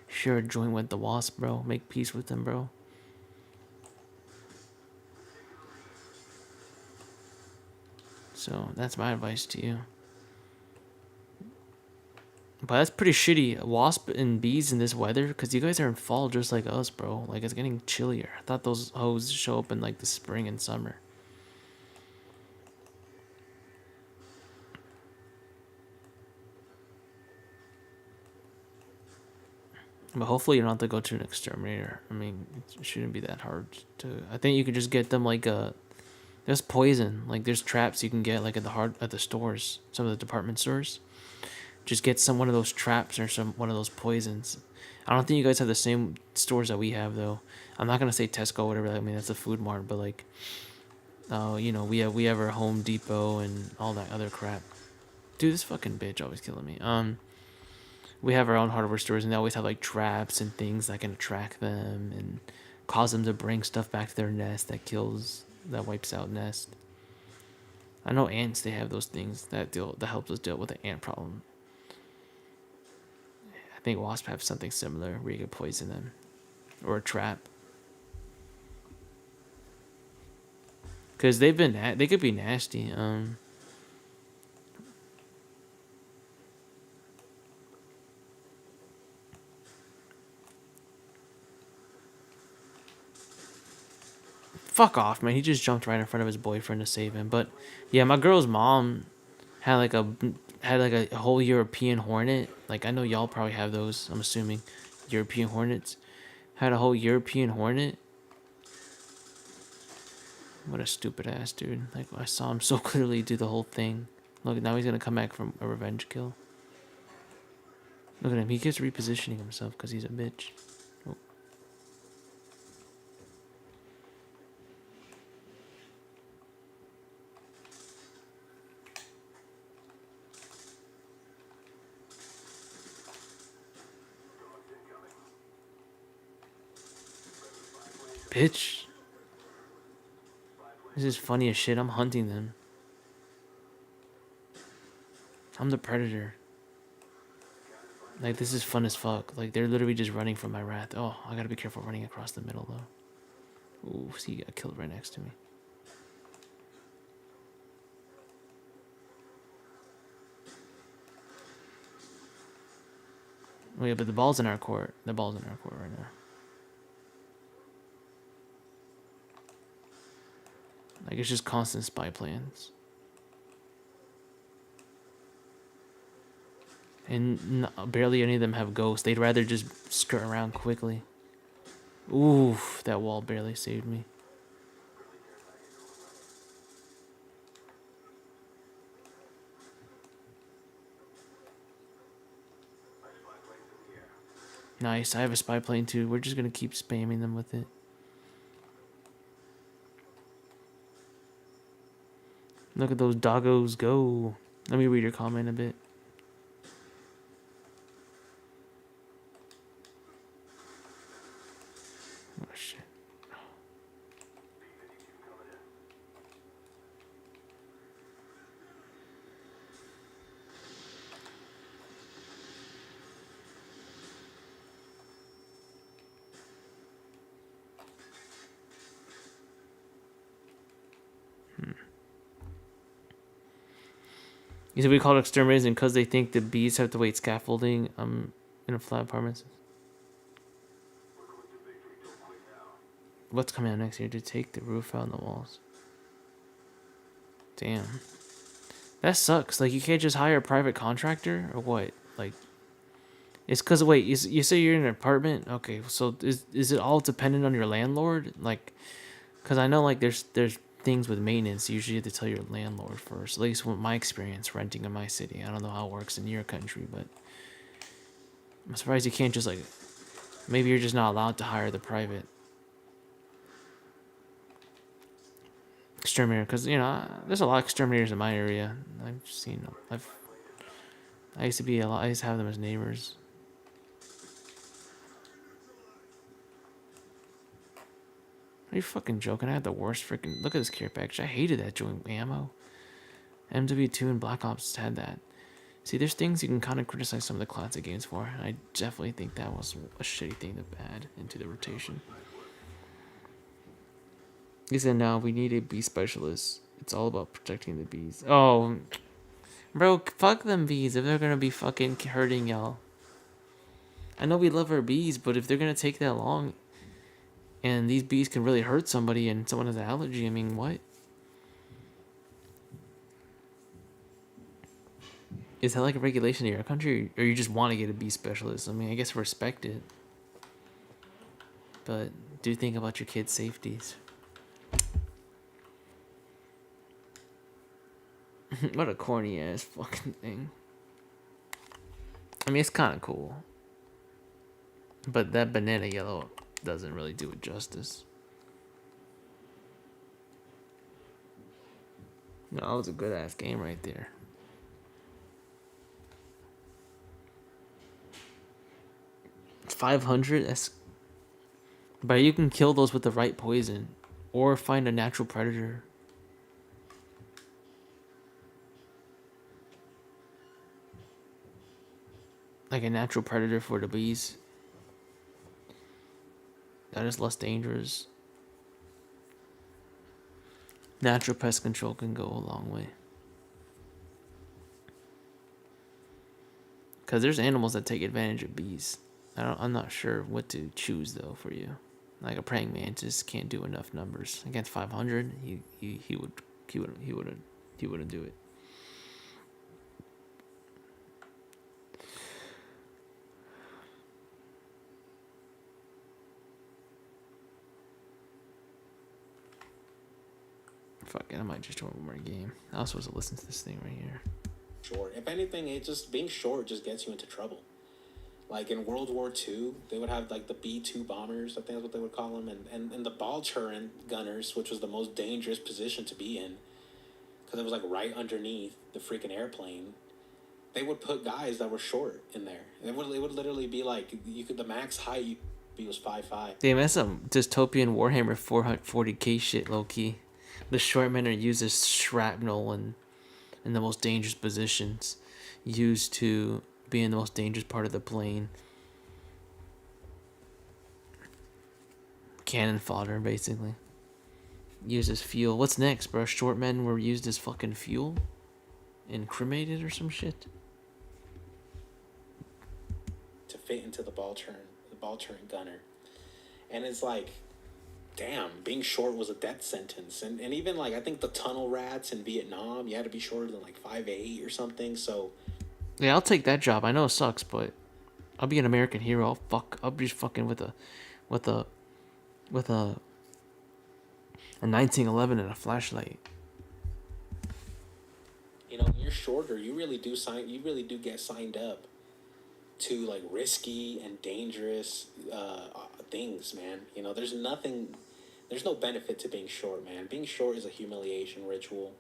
share a joint with the wasp, bro. Make peace with them, bro. So, that's my advice to you. But that's pretty shitty. Wasp and bees in this weather, because you guys are in fall just like us, bro. Like, it's getting chillier. I thought those hoes show up in, like, the spring and summer. But hopefully you don't have to go to an exterminator. I mean, it shouldn't be that hard to... I think you could just get them, like, there's poison. Like, there's traps you can get, like, at the stores. Some of the department stores. Just get one of those traps or one of those poisons. I don't think you guys have the same stores that we have, though. I'm not gonna say Tesco or whatever. I mean, that's a food mart, but like, you know, we have our Home Depot and all that other crap. Dude, this fucking bitch always killing me. We have our own hardware stores, and they always have like traps and things that can attract them and cause them to bring stuff back to their nest that wipes out nest. I know ants, they have those things that helps us deal with the ant problem. I think wasps have something similar where you can poison them, or a trap. Cause they could be nasty. fuck off, man. He just jumped right in front of his boyfriend to save him. But yeah, my girl's mom had like a whole European Hornet. Like I know y'all probably have those. I'm assuming European Hornets. Had a whole European Hornet. What a stupid ass dude. Like I saw him so clearly do the whole thing. Look, now he's gonna come back from a revenge kill. Look at him. He keeps repositioning himself because he's a bitch. Oh. Bitch. This is funny as shit. I'm hunting them. I'm the predator. Like, this is fun as fuck. Like, they're literally just running from my wrath. Oh, I gotta be careful running across the middle, though. Ooh, see, he got killed right next to me. Oh, yeah, but the ball's in our court. The ball's in our court right now. Like, it's just constant spy plans. And barely any of them have ghosts. They'd rather just skirt around quickly. Oof, that wall barely saved me. Nice, I have a spy plane too. We're just gonna keep spamming them with it. Look at those doggos go. Let me read your comment a bit. Oh shit. You said we call it exterminators and because they think the bees have to wait scaffolding in a flat apartment. What's coming out next year? To take the roof out and the walls. Damn. That sucks. Like, you can't just hire a private contractor? Or what? Like, it's because, wait, you say you're in an apartment? Okay, so is it all dependent on your landlord? Like, because I know, like, there's things with maintenance. Usually you have to tell your landlord first. At least with my experience renting in my city. I don't know how it works in your country, but I'm surprised you can't just, like, maybe you're just not allowed to hire the private exterminator, because there's a lot of exterminators in my area. I've seen them. I used to have them as neighbors. Are you fucking joking? I had the worst freaking look at this care package. I hated that joint ammo. MW2 and Black Ops had that. See, there's things you can kind of criticize some of the classic games for. I definitely think that was a shitty thing to add into the rotation. He said, "Now we need a bee specialist. It's all about protecting the bees." Oh, bro, fuck them bees if they're gonna be fucking hurting y'all. I know we love our bees, but if they're gonna take that long, and these bees can really hurt somebody, and someone has an allergy, I mean, what? Is that like a regulation in your country, or you just want to get a bee specialist? I mean, I guess respect it, but do think about your kids' safeties. What a corny ass fucking thing. I mean, it's kind of cool, but that banana yellow doesn't really do it justice. No, that was a good ass game right there. It's 500. But you can kill those with the right poison, or find a natural predator. Like a natural predator for the bees. That is less dangerous. Natural pest control can go a long way. Because there's animals that take advantage of bees. I'm not sure what to choose though for you. Like a praying mantis can't do enough numbers against 500. He wouldn't do it. Fuck it, I might just join one more game. I was supposed to listen to this thing right here. Short. If anything, it just being short just gets you into trouble. Like in World War II, they would have like the B-2 bombers, I think that's what they would call them, and the ball turret gunners, which was the most dangerous position to be in, because it was like right underneath the freaking airplane. They would put guys that were short in there. It would literally be like the max height was 5'5". Damn, that's some dystopian Warhammer 440k shit, low key. The short men are used as shrapnel and in the most dangerous positions, used to be in the most dangerous part of the plane. Cannon fodder, basically. Used as fuel. What's next, bro? Short men were used as fucking fuel? And cremated or some shit? To fit into the ball turn gunner. And it's like, damn, being short was a death sentence. And even like, I think the tunnel rats in Vietnam, you had to be shorter than like 5'8" or something, so... Yeah, I'll take that job. I know it sucks, but I'll be an American hero. I'll be fucking with a 1911 and a flashlight. You know, when you're shorter, you really do get signed up to like risky and dangerous things, man. You know, there's no benefit to being short, man. Being short is a humiliation ritual.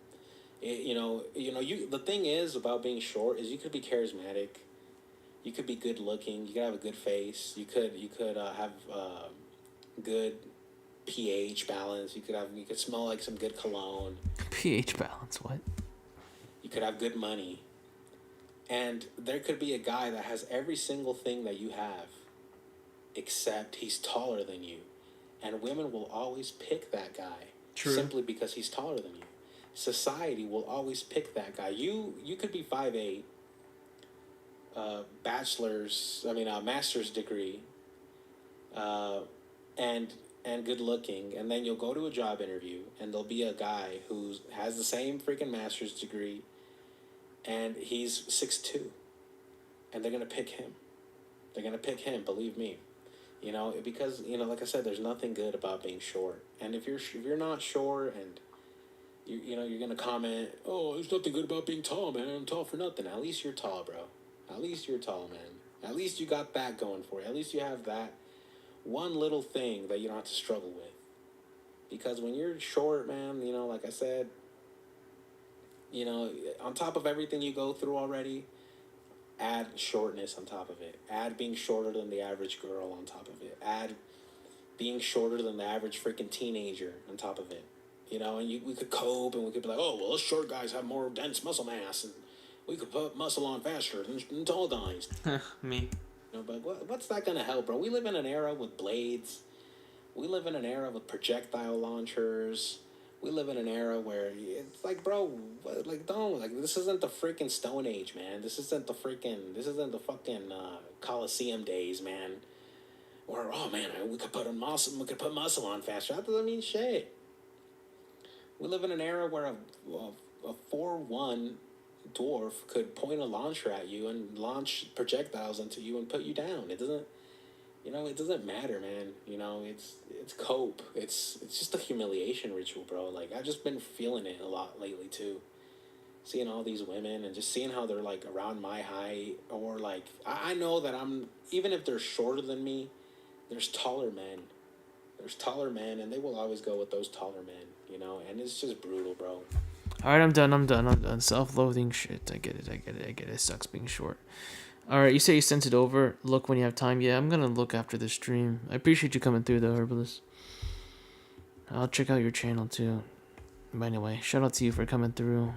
The thing is about being short is you could be charismatic, you could be good looking, you could have a good face, you could have good pH balance, you could smell like some good cologne. pH balance, what? You could have good money, and there could be a guy that has every single thing that you have, except he's taller than you, and women will always pick that guy. True. Simply because he's taller than you. Society will always pick that guy. You could be 5'8", master's degree, and good looking, and then you'll go to a job interview, and there'll be a guy who has the same freaking master's degree, and he's 6'2", and they're gonna pick him. They're gonna pick him, believe me. You know, because like I said, there's nothing good about being short, and if you're not short and you're gonna comment, oh, there's nothing good about being tall, man. I'm tall for nothing. At least you're tall, bro. At least you're tall, man. At least you got that going for you. At least you have that one little thing that you don't have to struggle with. Because when you're short, man, like I said, on top of everything you go through already, add shortness on top of it. Add being shorter than the average girl on top of it. Add being shorter than the average freaking teenager on top of it. And we could cope, and we could be like, oh, well, us short guys have more dense muscle mass, and we could put muscle on faster than tall guys. Me. But what's that going to help, bro? We live in an era with blades. We live in an era with projectile launchers. We live in an era where it's like, bro, this isn't the freaking Stone Age, man. This isn't the fucking Coliseum days, man. Or, oh, man, we could put muscle on faster. That doesn't mean shit. We live in an era where a 4'1" dwarf could point a launcher at you and launch projectiles into you and put you down. It doesn't matter, man. It's cope. It's just a humiliation ritual, bro. Like, I've just been feeling it a lot lately too. Seeing all these women and just seeing how they're like around my height, or like I know that even if they're shorter than me, there's taller men. There's taller men, and they will always go with those taller men. And it's just brutal, bro. Alright, I'm done. Self-loathing shit. I get it. It sucks being short. Alright, you say you sent it over. Look when you have time. Yeah, I'm gonna look after the stream. I appreciate you coming through, though, Herbalist. I'll check out your channel, too. But anyway, shout out to you for coming through.